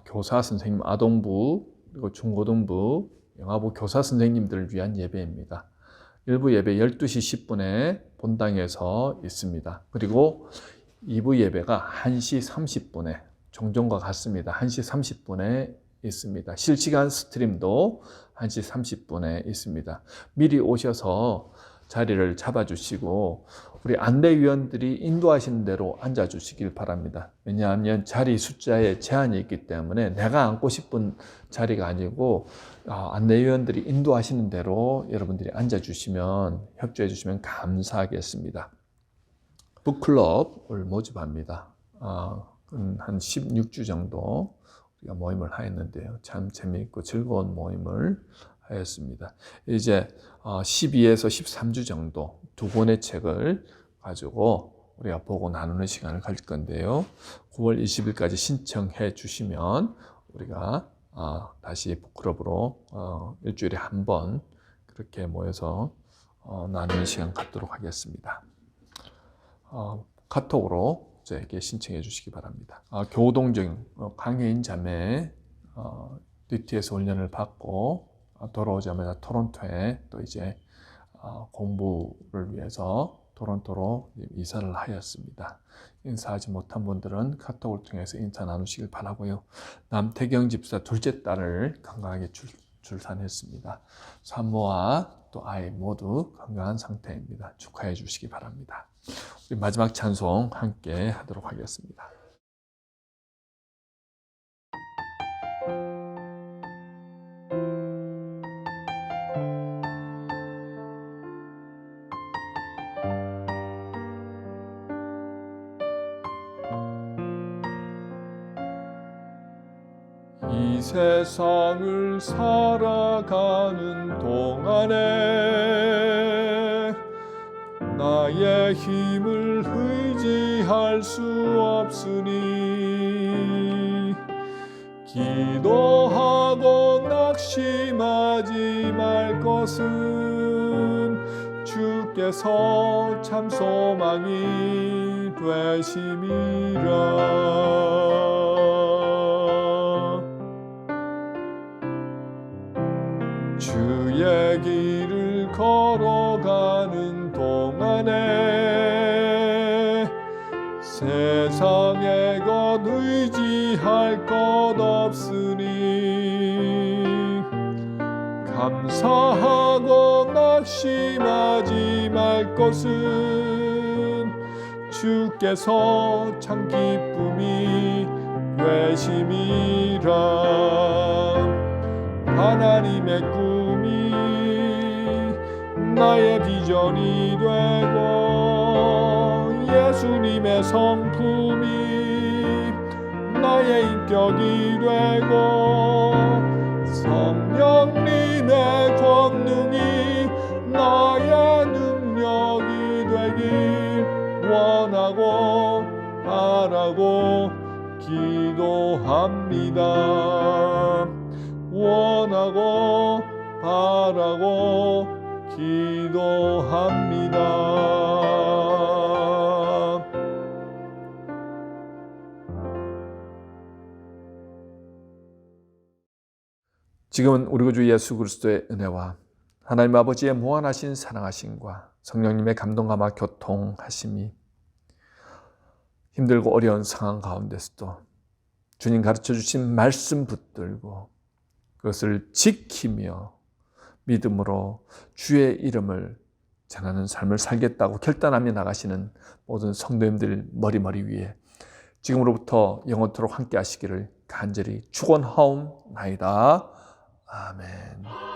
교사 선생님, 아동부, 그리고 중고등부, 영아부 교사 선생님들을 위한 예배입니다. 일부 예배 12시 10분에 본당에서 있습니다. 그리고 2부 예배가 1시 30분에 종전과 같습니다. 1시 30분에 있습니다. 실시간 스트림도 1시 30분에 있습니다. 미리 오셔서 자리를 잡아주시고 우리 안내위원들이 인도하시는 대로 앉아주시길 바랍니다. 왜냐하면 자리 숫자에 제한이 있기 때문에 내가 앉고 싶은 자리가 아니고 안내위원들이 인도하시는 대로 여러분들이 앉아주시면, 협조해 주시면 감사하겠습니다. 북클럽을 모집합니다. 한 16주 정도 우리가 모임을 하였는데요. 참 재미있고 즐거운 모임을 하였습니다. 이제 12에서 13주 정도 두 권의 책을 가지고 우리가 보고 나누는 시간을 가질 건데요. 9월 20일까지 신청해 주시면 우리가 다시 북클럽으로 일주일에 한 번 그렇게 모여서 나누는 시간 갖도록 하겠습니다. 카톡으로 저에게 신청해 주시기 바랍니다. 교동정 강혜인 자매 DTS 훈련을 받고 돌아오자마자 토론토에 또 이제 공부를 위해서 토론토로 이사를 하였습니다. 인사하지 못한 분들은 카톡을 통해서 인사 나누시길 바라고요. 남태경 집사 둘째 딸을 건강하게 출산했습니다. 산모와 또 아이 모두 건강한 상태입니다. 축하해 주시기 바랍니다. 우리 마지막 찬송 함께 하도록 하겠습니다. 이 세상을 살아가는 동안에 나의 힘을 의지할 수 없으니 기도하고 낙심하지 말 것은 주께서 참 소망이 되심이라. 주의 길을 걸어가는 동안에 세상의 것 의지할 것 없으니 감사하고 낙심하지 말 것은 주께서 참 기쁨이 되심이라. 하나님의 꿈이 나의 비전이 되고 예수님의 성품이 나의 인격이 되고 성령님의 권능이 나의 능력이 되길 원하고 바라고 기도합니다. 원하고 바라고 기도합니다. 지금은 우리 구주 예수 그리스도의 은혜와 하나님 아버지의 무한하신 사랑하심과 성령님의 감동감화 교통하심이 힘들고 어려운 상황 가운데서도 주님 가르쳐 주신 말씀 붙들고 그것을 지키며 믿음으로 주의 이름을 전하는 삶을 살겠다고 결단하며 나가시는 모든 성도님들 머리 위에 지금으로부터 영원토록 함께 하시기를 간절히 축원하옵나이다. 아멘.